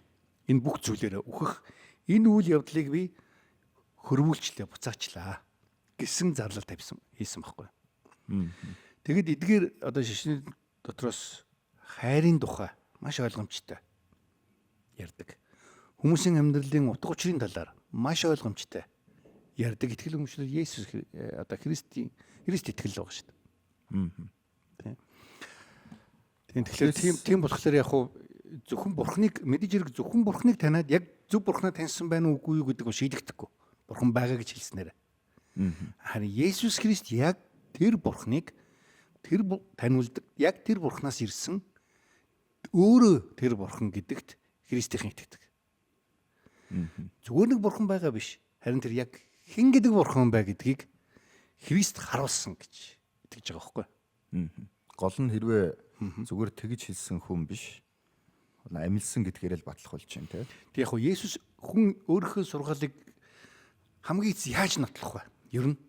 Энэ бүх зүйлээрээ үхэх энэ үйл явдлыг би хөрвүүлчлээ, буцаачлаа гэсэн зарлал хийсэн байхгүй. Тэгэд эдгээр одоо шашны дотроос хайрын тухай маш ойлгомжтой ярьдаг. Хүмүүсийн амьдралын утга учирын талаар маш ойлгомжтой ярьдаг. Итгэл өмчлөл Есүс одоо Христ итгэл байгаа шүү дээ. Тэгэхээр тийм болохоор яг хуу зөвхөн бурхныг мэдэж ирэх зөвхөн бурхныг таниад яг зөв бурхнаа таньсан байна уугүй юу гэдэг нь шийдэгдэхгүй. Бурхан байгаа гэж хэлснээр. Харин Есүс Христ яг тэр бурхныг таниулдаг. Яг тэр бурхнаас ирсэн өөрөө тэр бурхан гэдэгт Христийн итгэдэг. Зүгээр нэг бурхан байгаа биш. Харин тэр яг хэн гэдэг бурхан бай гэдгийг Христ харуулсан гэж итгэж байгаа байхгүй. Гол нь хэрвээ зүгээр тэгж хэлсэн хүн биш. Амилсан гэдгээрээ л батлах болж байна те. Тэг яг хөө Есүс хүн өөрийнхөө сургаалыг хамгийн эцэс яаж нотлох вэ? Ер нь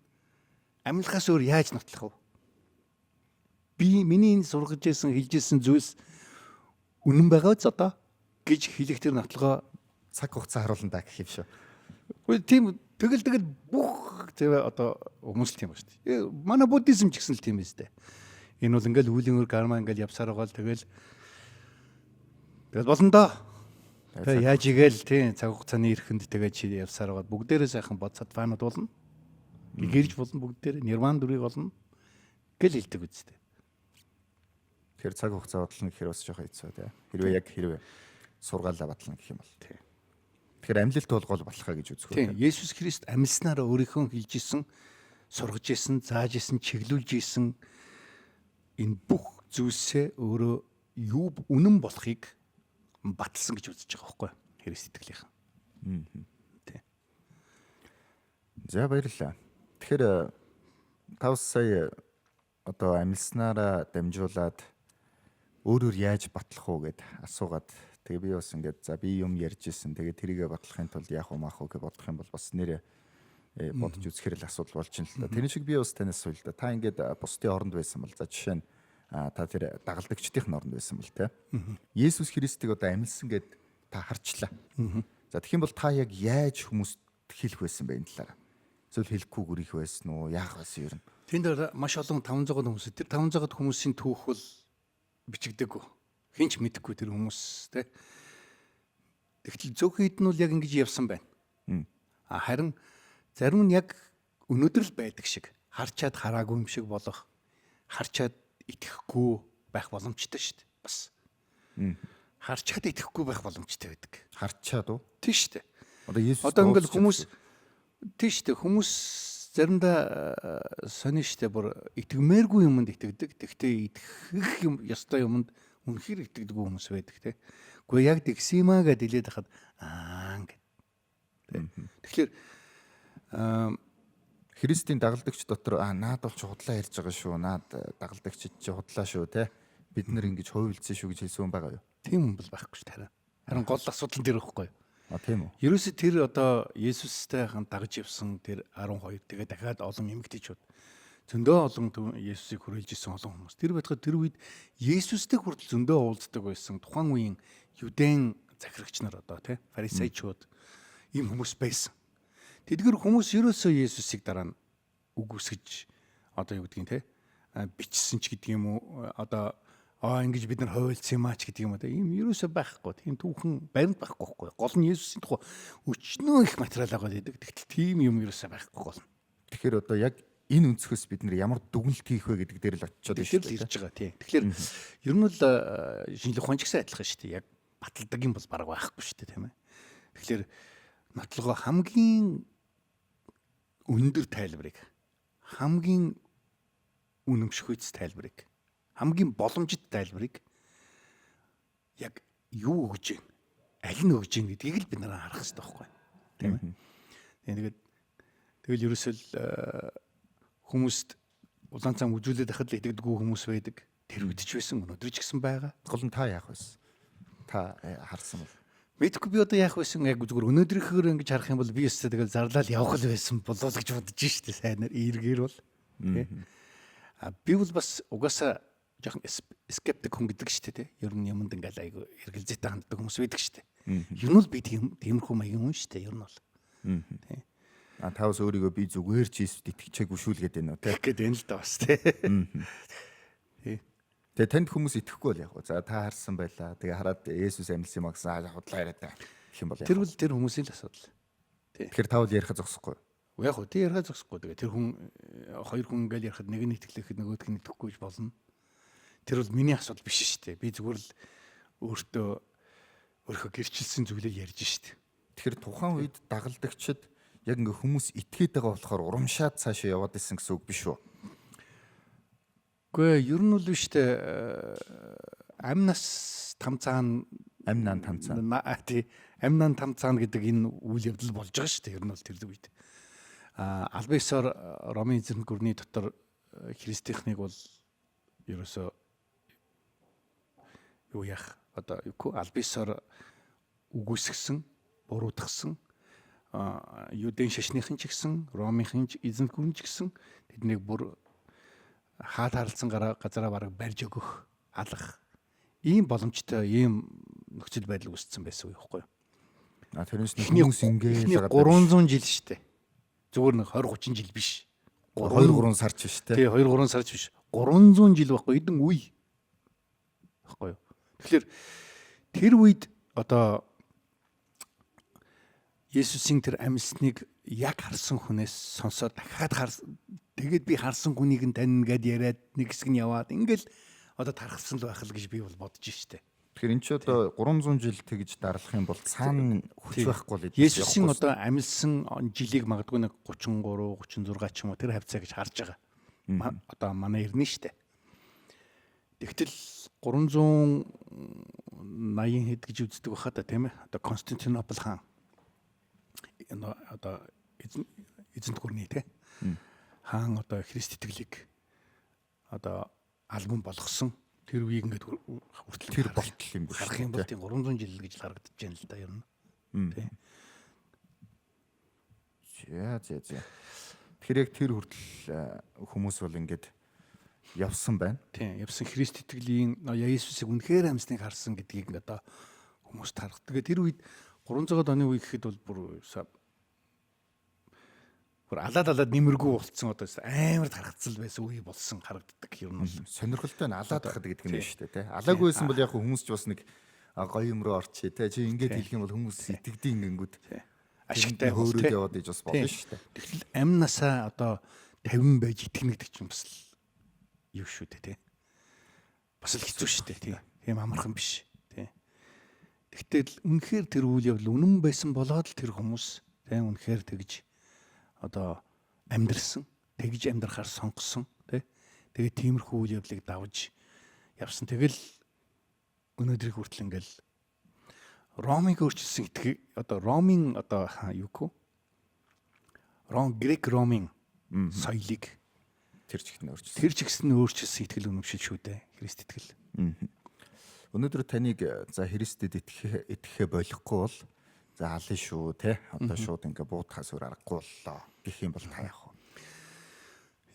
амьлахаас өөр яаж нотлох вэ? Би миний энэ сургаж ирсэн хэлж ирсэн зүйлс үнэн байгаа ч одоо гэж хэлэх тэр нотлогоо цаг хугацаа харуулна та гэх юм шүү. Үгүй тийм тэгэл бүх тэгээ одоо хүмүүс л тийм ба шүү дээ. Манай буддизм ч гэсэн л тийм ээ. Энэ бол ингээл үеийн өр гарма ингээл явсаар байгаа л тэгэл болно доо. Тэгээ яаж игээл тийм цаг хугацааны эрэхэнд тэгээ чи явсаар байгаа бүгдээрээ сайхан бодсад фанууд болно. Гэгэрж болно бүгдээрээ нирван дүрийг болно гэл хэлдэг үстэй. Тэгэхээр цаг хугацаа бодлно гэхээр бас жоохон хэцүү тий. Хэрвээ сургаалаа батлна гэх юм бол тий. Тэгэхээр амлилт болгол болохаа гэж үзэх үү. Тийм. Есүс Христ амьснараа өөрийнхөө хэлж исэн, сургаж исэн, зааж исэн, чиглүүлж исэн энэ бүх зүйлсээ өөрөө юу үнэн болохыг баталсан гэж үзэж байгаа байхгүй Христ итгэлийнхэн. Тийм. За баярлалаа. Тэгэхээр 5 сая одоо амьснараа дамжуулаад өөрөөр яаж батлах уу гэд асуугаад тэгээ би бас ингээд за би юм ярьж исэн тэгээ тэрийгэ батлахын тулд яах вэ маах вэ гэж бодох юм бол бас нэрээ бодож үзэхэр л асуудал болж байна л да. Тэр шиг би бас танаас асууя л да. Та ингээд бусдын оронд байсан бол за жишээ нь та тэр дагалдагчдын оронд байсан бол те. Есүс Христийг одоо амьлсан гэд та харчлаа. За тэгэх юм бол та яг яаж хүмүүст хэлэх байсан бэ энэ талаараа? Эсвэл хэлэхгүйгээр их байсан уу? Яах байсан ер нь? Тэнд маш олон 500 хүмүүс. Тэр 500 хүмүүсийн түүх бол бичигдэггүй. Хинч мэдэхгүй тэр хүмүүс те. Тэгтэл зөвхөн хэд нь бол яг ингэж явсан байна. Харин зарим нь яг өнөөдөр л байдаг шиг харчаад хараагүй юм шиг болох, харчаад итгэхгүй байх боломжтой шүү дээ. Бас. Харчаад итгэхгүй байх боломжтой байдаг. Харчаад уу? Тийм шүү дээ. Одоо Есүс ингээл хүмүүс тийм шүү дээ. Хүмүүс заримдаа сони шүү дээ. Бүр итгэмээргүй юмд итгэдэг. Тэгтээ итгэх юм ёстой юмд үнэхээр итгэдэг хүмүүс байдаг те. Гэхдээ яг тэгсэн юмаа гэдээ хэлээд хахад ингээд. Тэгэхээр Христийн дагалдагч дотор наад бол чухлаа ярьж байгаа шүү. Наад дагалдагчид чи худлаа шүү те. Бид нар ингэж хувилцсан шүү гэж хэлсэн хүн байгаа юу? Тийм юм бол байхгүй шүү дээ. Харин гол асуудал нь тэр ихгүй юу? Тийм үү. Ерөөсө тэр одоо Есүстэй хамт дагаж явсан тэр 12 тэгээ дахиад олон эмэгтэйчүүд зөндөө олон Есүсийг хүрээлж исэн олон хүмүүс. Тэр байтугай тэр үед Есүстэй хүртэл зөндөө уулздаг байсан. Тухайн үеийн Юдэн захирагч нар одоо тий фарисеучуд ийм хүмүүс байсан. Тэдгэр хүмүүс ерөөсөө Есүсийг дараа нь үгүйсгэж одоо юу гэдгийг тий бичсэн ч гэдэг юм уу одоо ингэж бид нар хойлцсон юм ач гэдэг юм уу ийм ерөөсөө байхгүй тийм түүхэн баримт байхгүй байхгүй гол нь Есүсийн тухай өчнөө их материал байгаа гэдэг. Тэгтэл тийм юм ерөөсөө байхгүй гол нь. Тэгэхээр одоо яг энэ өнцгөөс бид нар ямар дүгнэлт хийх вэ гэдэг дээр л очиод байна шүү дээ. Ирж байгаа тийм. Тэгэхээр ер нь л шинжлэх ухаан ч гэсэн адилхан шүү дээ. Яг баталдаг юм бол бараг байхгүй шүү дээ тийм ээ. Тэгэхээр нотлогоо хамгийн өндөр тайлбарыг хамгийн үнэмшихүйц тайлбарыг хамгийн боломжит тайлбарыг яг юу өгж гин аль нь өгж гин гэдгийг л бид нараа харах хэрэгтэй байхгүй тийм ээ. Тэгэл ерөөсөө хүмүүст улаан цам үзүүлээд ахад л итгэдэггүй хүмүүс байдаг. Тэр үед ч байсан өнөөдөр ч гэсэн байгаа. Гол нь та яах байсан? Та харсан бол мэдгүй би одоо яах байсан яг зүгээр өнөөдрийнхөөр ингэж харах юм бол би өстэй тэгэл зарлал явах л байсан болоо л гэж бодож штэ сайнаар эргээр бол би бол бас угаасаа жоохон скептик хүн гэдэг штэ тий. Ер нь юмд ингээл айгу эргэлзээтэй ханддаг хүмүүс байдаг штэ. Ер нь бол би тиймэрхүү маягийн хүн штэ ер нь бол. Тий. Та бас өөрийгөө би зүгээр ч Иесуст итгэчихээгүй шүү л гэдэг нь үү тий. Гэт энэ л да бас тий. Тэгээ танд хүмүүс итгэхгүй бол яг уу. За та харсан байлаа. Тэгээ хараад Есүс амьдсан юм а гэсэн худлаа яриад байгаа гэх юм бол тэр бол тэр хүмүүсийн л асуудал. Тэгэхээр та бол яриха зогсохгүй. Яг уу тий яриха зогсохгүй. Тэгээ тэр хүн хоёр хүн ингээл ярихад нэг нь итгэлэхэд нөгөөх нь итгэхгүй гэж болно. Тэр бол миний асуудал биш шүү дээ. Би зүгээр л өөрийнхөө гэрчилсэн зүйлээ ярьж шүү дээ. Тэгэхээр тухайн үед дагалдагчид яг ингээ хүмүүс итгээд байгаа болохоор урамшаад цаашаа яваад исэн гэсэн үг биш үү? Гэхдээ ер нь бол биш дээ. Амнаас тамцаан тий амнаа тамцаан гэдэг энэ үйл явдал болж байгаа шүү дээ. Ер нь бол тэр үед. Албан ёсоор Ромын эзэн гүрний дотор христийнхнийг бол ерөөсөө юу яах одоо албан ёсоор үгүйсгсэн, буруутгасан Юдэн шашныхын ч гэсэн, Ромынхын ч эзэн гүрэн ч гэсэн тэднийг бүр хаад харалцсан газараа бараг барьж өгөх, алах ийм боломжтой ийм нөхцөл байдал үүссэн байсан байхгүй юу? Тэрнээс хүмүүс ингээл 300 жил шүү дээ. Зүгээр нэг 20 30 жил биш. 2 3 сар ч биш те. Тий 2 3 сар ч биш. 300 жил байхгүй эдэн үе. Баггүй юу? Тэгэхээр тэр үед одоо Есүсийн тэр амьсныг яг харсан хүнээс сонсоод дахиад тэгээд би харсан хүнийг нь тань гэд яриад нэг хэсэг нь яваад ингээл одоо тархсан л байх л гэж би бол бодож штэ. Тэгэхээр эн чи одоо 300 жил тэгж дарлах юм бол цаана хүч байхгүй л дээ. Есүсийн одоо амьсан жилийг магадгүй нэг 33 36 ч юм уу тэр хавцаа гэж харж байгаа. Одоо манай ирнэ штэ. Тэгтэл 380 хэд гэж үздэг байхаа да тийм ээ. Одоо Константинопол хаан одоо эзэнт гүрний те хаан одоо Христ итгэлийг одоо албан болгосон тэр үеийг ингээд хүртэл тэр болтол юм биш. Харах юм бол тийм 300 жил гэж харагдаж байна л да ер нь. Тий. За. Тэгэхээр яг тэр хүртэл хүмүүс бол ингээд явсан байна. Тийм, явсан Христ итгэлийн Есүсийг үнэхээр амьсныг харсан гэдгийг одоо хүмүүс тарах. Тэгээд тэр үед 300-аад оны үе гэхэд бол бүр алаад нэмэргүй болцсон одоо амар тархацал байсан үе болсон харагддаг юм бол. Сонирхолтой нь алаад хахад гэдэг нь шүү дээ, тий. Алаагүй байсан бол яг хүмүүс ч бас нэг гоё юм руу орчих, тий. Чи ингэж хэлэх юм бол хүмүүс итгэдэг ингэнгүүд Ашигтай хөөрөд яваад иж бас болно шүү дээ. Тэгтэл амнасаа одоо 50 байж итгэнэ гэдэг чинь бас юу шүү дээ, тий. Бас л хэцүү шүү дээ, тий. Тийм амархан биш, тий. Тэгтэл үнэхээр тэр үйл явдал үнэн байсан болоод л тэр хүмүүс тий үнэхээр тэгж одоо амьдрсан, тэгж амьдрахаар сонгосон, тий. Тэгээд тиймэрхүү үйл явдлыг давж явсан. Тэгэл өнөөдрийг хүртэл ингээл Ромыг өөрчилсөн итгэх одоо Ромын одоо юу гэх Грек Ромын соёлыг Тэр чигт нь өөрчилсөн. тэр чигсэн өөрчилсөн итгэл үнэмшил шүү дээ. Христ итгэл. Өнөөдөр таныг за Христэд итгэхэ болохгүй бол за алын шүү, тий. Одоо шууд ингээ буудахаас өөр аргагүй боллоо гэх юм бол та яах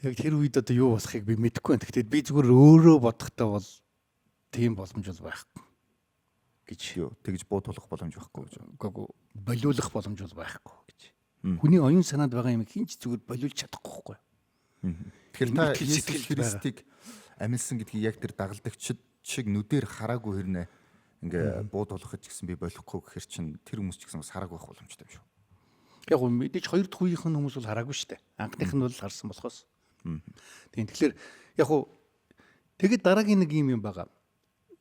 вэ? Яг тэр үед одоо юу болохыг би мэдэхгүй байна. Гэхдээ би зүгээр өөрөө бодохдоо бол тийм боломж бол байхгүй гэж Юу тэгж буудуулах боломж байхгүй гэж. үгүй болиулах боломж бол байхгүй гэж. Хүний оюун санаанд байгаа юм хинч зүгээр болиулж чадахгүй байхгүй. Тэгэхээр та Итгэл Иесус сэтгэлд Христийг амилсан гэдгийг яг тэр дагалдагчид шиг нүдээр хараагүй хэрнээ ингээ буудуулахад ч гэсэн би болохгүй гэхэр чин тэр хүмүүс ч гэсэн бас хараагүй байх боломжтой юм шүү. Яг гоо мэдээж хоёр дахь үеийнх нь хүмүүс бол хараагүй шүү дээ. Анхных нь бол харсан болохоос. Тийм тэгэхээр яг гоо тэгэд дараагийн нэг юм байгаа.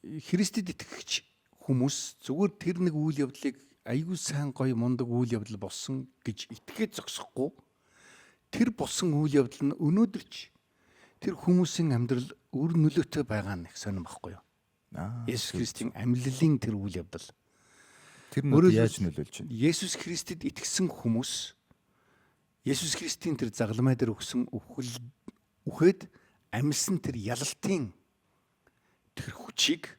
Христэд итгэгч хүмүүс зүгээр тэр нэг үйл явдлыг аягүй сайн гоё мундаг үйл явдал болсон гэж итгээд зогсохгүй. Тэр болсон үйл явдал нь өнөөдөрч тэр хүмүүсийн амьдрал өөр нөлөөтэй байгаа нь их сонирм байхгүй юу? Есүс Христийн амьлалын тэр үйл явдал. Тэр нь яаж нөлөөлж байна? Есүс Христэд итгэсэн хүмүүс Есүс Христийн тэр загламай дээр өгсөн үхээд амьсан тэр ялалтын тэр хүчийг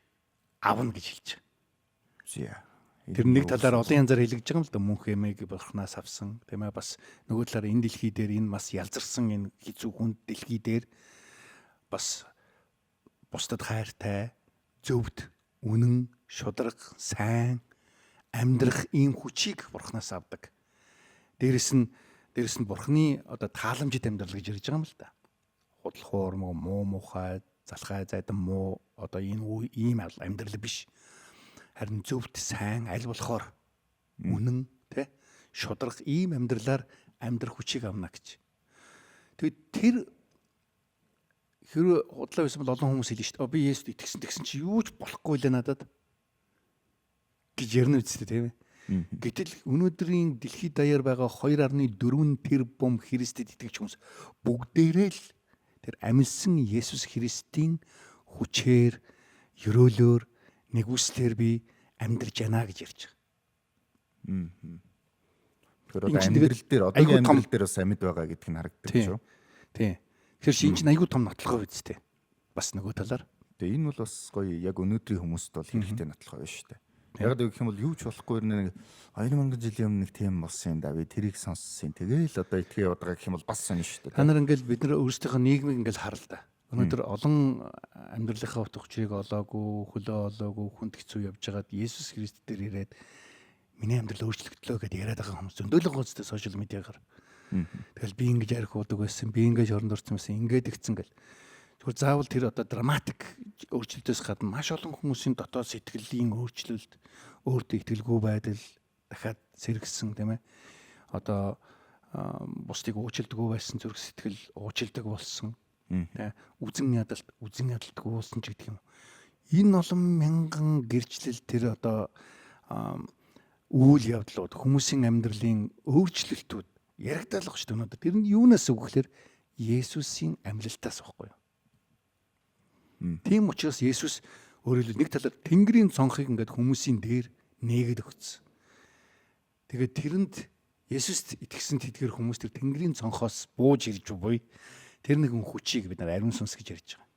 авна гэж хэлж байгаа. Тэр нэг талаар олон янзаар хэлэгдэж байгаа юм л да, мөнх эмээг бурхнаас авсан тийм ээ, бас нөгөө талаар энэ дэлхий дээр энэ бас ялзарсан энэ хэцүү хүнд дэлхий дээр бас бусдад хайртай, зөвд, үнэн, шударга, сайн амьдрах ийм хүчийг бурхнаас авдаг. Дээрэс нь бурхны одоо тааламжид амьдрал гэж ярьж байгаа юм л да. Худал хуурмаг, муу мухай, залхай зайдан муу одоо энэ ийм амьдрал биш. Харин зөвхт сайн аль болохоор үнэн тэ шударга ийм амьдралаар амьдрах хүчийг авна гэж. Тэгээд тэр хэрэг худлаа байсан бол олон хүмүүс хэлнэ шүү дээ. Би Есүст итгэсэн чи юу ч болохгүй л надад гэж ярина үстэй тийм ээ. Гэтэл өнөөдрийн дэлхийд даяар байгаа 2.4 тэрбум Христэд итгэж хүмүүс бүгдээрээ л тэр амьсан Есүс Христийн хүчээр ёроолоор нэгүслэр би амьдарч яана гэж ярьж байгаа. Тэр амьдрал дээр одоогийн амьдрал дээр бас амьд байгаа гэдг нь харагддаг шүү. Тийм. Тэгэхээр шинж нь аягүй том нотлохоо үсттэй. Бас нөгөө талаар. Тэгээ энэ бол бас гоё яг өнөөдрийн хүмүүст бол хэрэгтэй нотлохоо байна шүү дээ. Яг гэх юм бол юу ч болохгүй нэг 2000 жилийн өмнө нэг тийм болсон юм да. Би тэрийг сонссон. Тэгээл одоо итгэе яваад байгаа гэх юм бол бас сонь шүү дээ. Та нар ингээл бид нар өөрсдийнхөө нийгмийг ингээл хар л да. Өнөөдөр олон амьдралынхаа утга учирыг олоогүй, хөлөө олоогүй, хүнд хэцүү явж байгаад Есүс Христ дээр ирээд миний амьдрал өөрчлөгдлөө гэдээ яриад байгаа хүмүүс зөндөөлөн гоцтой сошиал медиагаар. Тэгэл би ингэж ярих удаг байсан, би ингэж оронд орсон байсан, ингээд игцэн гэл. Зүгээр заавал тэр одоо драматик өөрчлөлтөөс гадна маш олон хүмүүсийн дотоод сэтгэлийн өөрчлөлт, өөртөө итгэлгүй байдал дахиад сэргсэн тийм ээ. Одоо бусдыг уучлдаггүй байсан зүрх сэтгэл уучилдаг болсон. Үзэн ядалтгүй болсон ч гэдэг юм. Энэ олон мянган гэрчлэл тэр одоо үйл явдлууд хүмүүсийн амьдралын өөрчлөлтүүд яригдалах шүү дээ өнөөдөр. Тэр нь юунаас үг гэхээр Есүсийн амьлалтаас байхгүй юу? Тийм учраас Есүс өөрөлд нэг талаар Тэнгэрийн цонхыг ингээд хүмүүсийн дээр нээгээд өгсөн. Тэгээд тэрэнд Есүст итгэсэн тэдгэр хүмүүс тэр Тэнгэрийн цонхоос бууж ирж буй тэр нэгэн хүчийг бид нар ариун сүнс гэж ярьж байгаа.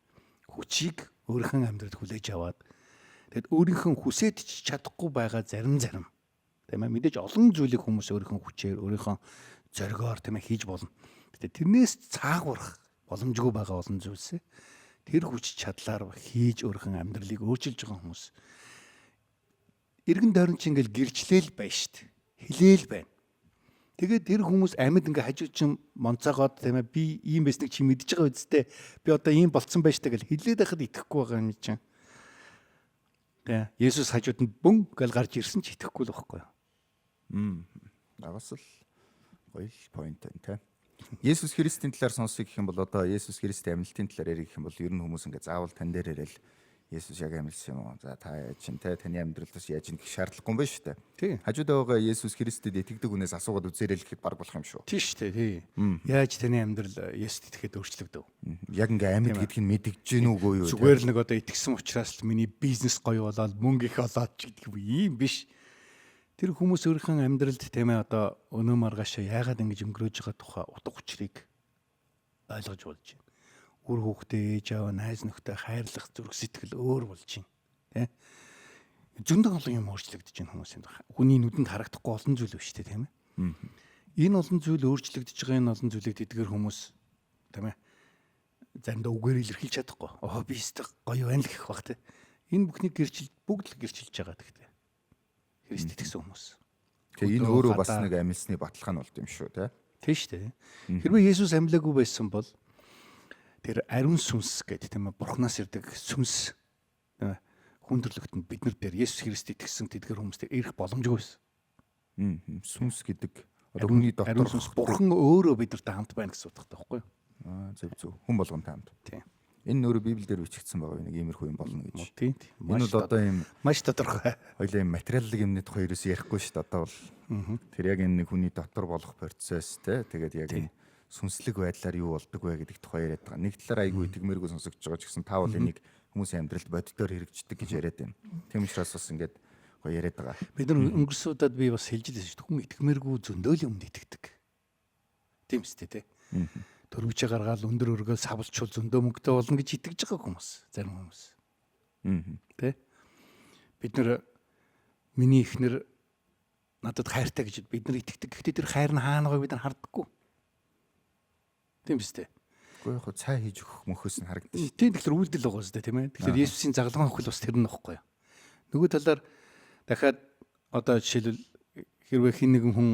Хүчийг өөрийнхөө амьдралд хүлээж аваад тэгэд өөрийнхөө хүсэж чадахгүй байгаа зарим тийм ээ мэдээж олон зүйлийг хүмүүс өөрийнхөө хүчээр өөрийнхөө зоригоор тийм ээ хийж болно. Гэтэ тэрнээс цаагуурах боломжгүй байгаа олон зүйлсээ тэр хүч чадлаар хийж өөрийнхөө амьдралыг өөрчилж байгаа хүмүүс эргэн тойрон чи ингээл гэрчлээл байна шүү дээ. Хилээл байна. Тэгээд тэр хүмүүс амьд ингээ хажууд чинь монцоогоод тийм ээ би ийм байсныг чи мэдж байгаа үсттэй. Би одоо ийм болцсон байж таа гэл хилээд байхад итгэхгүй байгаа юм чинь. Тэгээ Есүс хажууд нь бөн гэл гарч ирсэн ч итгэхгүй л байхгүй юу. Нагас л гоё point байна те. Есүс Христийн талаар сонсох гэх юм бол одоо Есүс Христийн амьлтын талаар ярих гэх юм бол ер нь хүмүүс ингээ заавал тань дээр ярил Есүс яг амьлсан юм уу? За та яаж чинь те таны амьдрал бас яаж гэх шаардлагагүй юм байна шүү дээ. Тий. Хажууд байгаа Есүс Христэд итгэдэг хүнээс асуугаад үзээрэй л гэхэд баг болох юм шүү. Тий шүү дээ. Тий. Яаж таны амьдрал Есүст итгэхэд өөрчлөгдөв? Яг ингээ амьд гэдгийг нь мэдгэж гин үгүй юу? Зүгээр л нэг одоо итгэсэн учраас л миний бизнес гоё болоод мөнгө их олоод ч гэдэг юм биш. Тэр хүмүүс өөрийнхөө амьдралд тийм ээ одоо өнөө маргаашаа яагаад ингэж өнгөрөөж байгаа тухай утга учирыг ойлгож болж байна. Үр хүүхдээ ээж аваа найз нөхдөд хайрлах зүрх сэтгэл өөр болж байна. Тэ? Зөндөө олон юм өөрчлөгдөж байна хүмүүсийн. Хүний нүдэнд харагдахгүй олон зүйл биш тийм ээ. Энэ олон зүйл өөрчлөгдөж байгаа энэ олон зүйлийг тэдгэр хүмүүс тийм ээ. Заримдаа үгээр илэрхийлж чадахгүй. Оо би өстө гоё байна л гэх бах тийм. Энэ бүхнийг бүгд л гэрчилж байгаа гэхдээ. Христ итгэсэн хүмүүс. Тэгээ энэ өөрөө бас нэг амьсны баталгаа нь болд юм шүү те. Тийм шүү дээ. Хэрвээ Есүс амьлаагүй байсан бол тэр ариун сүнс гэдэг тийм ээ Бурханаас ирдэг сүнс хүндрэлтэнд бид нар дээр Есүс Христ итгэсэн тэдгэр хүмүүст ирэх боломжгүй байсан. Сүнс гэдэг одоо хүний дотор сүнс Бурхан өөрөө бидэртэй хамт байна гэсэн утгатай байхгүй юу? Зөв. Хүн болгонтэй хамт. Тийм. Энэ нөрөө Библиэлд бичигдсэн байгаа нэг иймэрхүү юм болно гэж. Тийм. Энэ бол одоо юм маш тодорхой. Хоёлаа юм материалын юмны тухай ерөөс ярихгүй шүү дээ. Одоо бол тэр яг энэ нэг хүний дотор болох процесс те. Тэгээд яг энэ сүнслэг байдлаар юу болдог вэ гэдэг тухай яриад байгаа. Нэг талаар айгүй итгэмээргүй сонсогдож байгаа ч гэсэн та бол энийг хүмүүсийн амьдралд боддоор хэрэгждэг гэж яриад байна. Тийм учраас бас ингээд гоё яриад байгаа. Бид нар өнгөрсөн удаад би бас хэлж байсан шүү дээ. Хүн итгэмээргүй зөндөл юмд итгэдэг. Тийм үстэй те. Төрөвчөө гаргаал өндөр өргөөл савлчул зөндөө мөнгөтэй болно гэж итгэж байгаа хүмүүс зарим хүмүүс. Тэ? Бид нар миний ихнэр надад хайртай гэж бид нар итгэдэг. Гэхдээ тэр хайр нь хаана байгааг бид нар хардаггүй. Тийм биз дээ. Уу яг цай хийж өгөх мөхөөс нь харагдаж шүү. Тийм тэгэхээр үйлдэл байгаа шүү дээ тийм ээ. Тэгэхээр Есүсийн загалмайн хөл бас тэр нь нөхгүй юу. Нөгөө талаар дахиад одоо жишээлбэл хэрвээ хин нэгэн хүн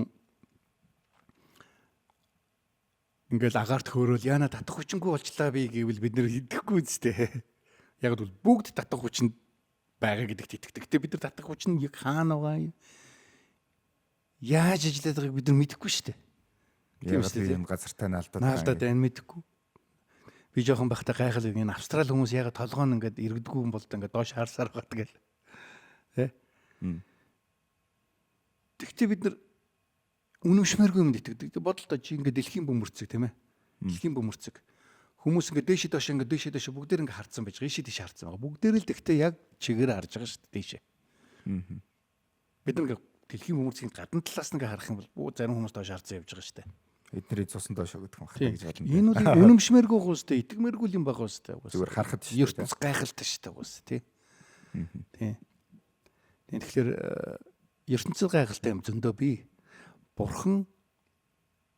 ингээл агаарт хөөрөөл яна татах хүчингүй болчлаа би гэвэл бид нэр идэхгүй үстэй. Яг бол бүгд татах хүчин байгаа гэдэгт итгэдэг. Гэтэ бид нар татах хүчин яг хаана байгаа юм? Яаж ажиллаад байгааг бид нар мэдэхгүй шүү дээ. Тийм үстэй юм газартай наалдаад байна мэдэхгүй. Би жоохон байхдаа гайхал энэ австрал хүмүүс ягаад толгоон ингээд иргэдэггүй юм бол ингээд доош харсаар байгаа тэгэл. Тэ? Тэгтээ бид нар үнэмшмээргүй юмд итгэдэг. Бодолтой чи ингээд дэлхийн бөмбөрцөг тийм ээ. Дэлхийн бөмбөрцөг. Хүмүүс ингээд дээшээ доош бүгдээр ингээд харцсан байж байгаа. Ийшээ тийш харцсан байгаа. Бүгдээр л тэгтээ яг чигээр харж байгаа шүү дээ дээшээ. Бид нэг дэлхийн бөмбөрцгийн гадна талаас нь ингээд харах юм бол зарим хүмүүс доош харцсан явж байгаа шүү дээ. Эднэрийг цусан доош өгөх юм байна гэж бодно. Энэ бол үнэмшмээргүй гоостэй, итгэмээргүй юм байгаа гоостэй. Зүгээр харахад шүү дээ. ертөнц гайхалтай шүү дээ гоос тий. Тий. Тэгэхээр ертөнцийн гайхалтай юм зөндөө бий. Бурхан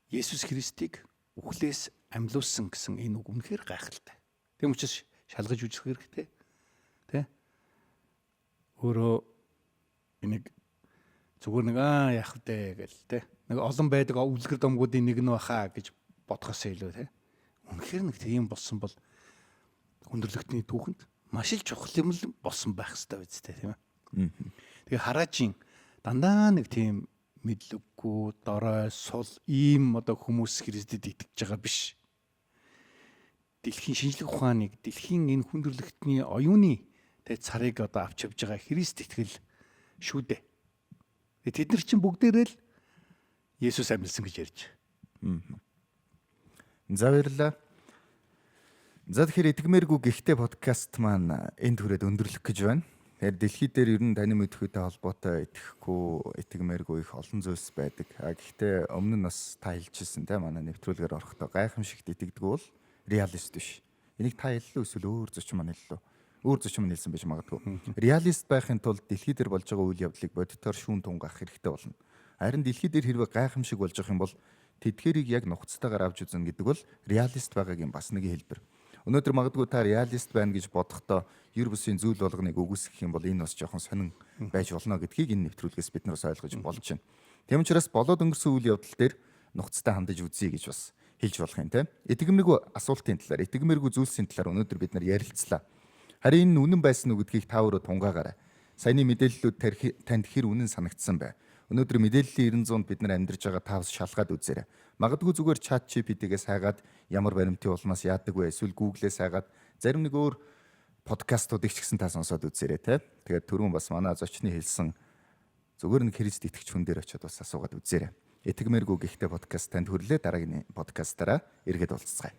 Есүс Христийг үхлээс амьлуулсан гэсэн энэ үг үнэхээр гайхалтай. Тэм учраас шалгаж үзэх хэрэгтэй. Тэ? Өөрөө энийг зүгээр нэг яах вэ гэл тэ. Нэг олон байдаг өвлгөр домгуудын нэг нь баха гэж бодхоос илүү тэ. Үнэхээр нэг тийм болсон бол хүндрэлтний түүхэнд маш л чухал юм л болсон байх хэрэгтэй биз дээ тийм ээ. Тэгээ хараажийн дандаа нэг тийм мэдлэггүй, дорой, сул ийм одоо хүмүүс Христэд итгэж байгаа биш. Дэлхийн шинжлэх ухааныг, дэлхийн энэ хүндрэлтний оюуны тэ царыг одоо авч явж байгаа Христ итгэл шүү дээ. Тэд нар чинь бүгдээрээ л Есүс амьдсан гэж ярьж. За баярлалаа. За тэгэхээр итгэмээргүй гихтээ подкаст маань энд хүрээд өндөрлөх гэж байна. Тэгэхээр дэлхий дээр ер нь таны мэдхүйтэй холбоотой итгэхгүй, итгэмээргүй их олон зүйлс байдаг. Гэхдээ өмнө нь бас та хэлжсэн те манай нэвтрүүлгээр орохдоо гайхамшигт итгэдэг бол реалист биш. Энийг та хэллээ эсвэл өөр зочин маань хэллээ. Өөр зочин маань хэлсэн байж магадгүй. Реалист байхын тулд дэлхий дээр болж байгаа үйл явдлыг бодитоор шүүн тунгаах хэрэгтэй болно. Харин дэлхий дээр хэрвээ гайхамшиг болж байгаа юм бол тэдгэрийг яг нухацтайгаар авч үзнэ гэдэг бол реалист байгаагийн бас нэг хэлбэр. Өнөөдөр магадгүй та реалист байна гэж бодохдоо ер бусын зүйл болгоныг үгүйсгэх юм бол энэ бас жоохон сонин байж болно гэдгийг энэ нэвтрүүлгээс бид нар ойлгож болж байна. Тийм учраас болоод өнгөрсөн үйл явдал дээр нухацтай хандаж үзье гэж бас хэлж болох юм тийм. Итгэмэргүй асуултын талаар, итгэмэргүй зүйлсийн талаар өнөөдөр бид нар ярилцлаа. Харин энэ үнэн байсан уу гэдгийг та өөрөө тунгаагаарай. Саяны мэдээллүүд танд хэр үнэн санагдсан бэ? Өнөөдөр мэдээллийн 900-д бид нар амьдарч байгаа тавс шалгаад үзээрэй. Магадгүй зүгээр чат GPT-гээс хайгаад ямар баримтын улмаас яадаг вэ? Эсвэл Google-ээс хайгаад зарим нэг өөр подкастуудыг ч гэсэн та сонсоод үзээрэй те. Тэгээд түрүүн бас манай зочны хэлсэн зүгээр нэг Христ итгэж хүн дээр очиод бас асуугаад үзээрэй. Итгэмээргүй гэхдээ подкаст танд хүрлээ. Дараагийн подкастаараа эргээд уулзцгаая.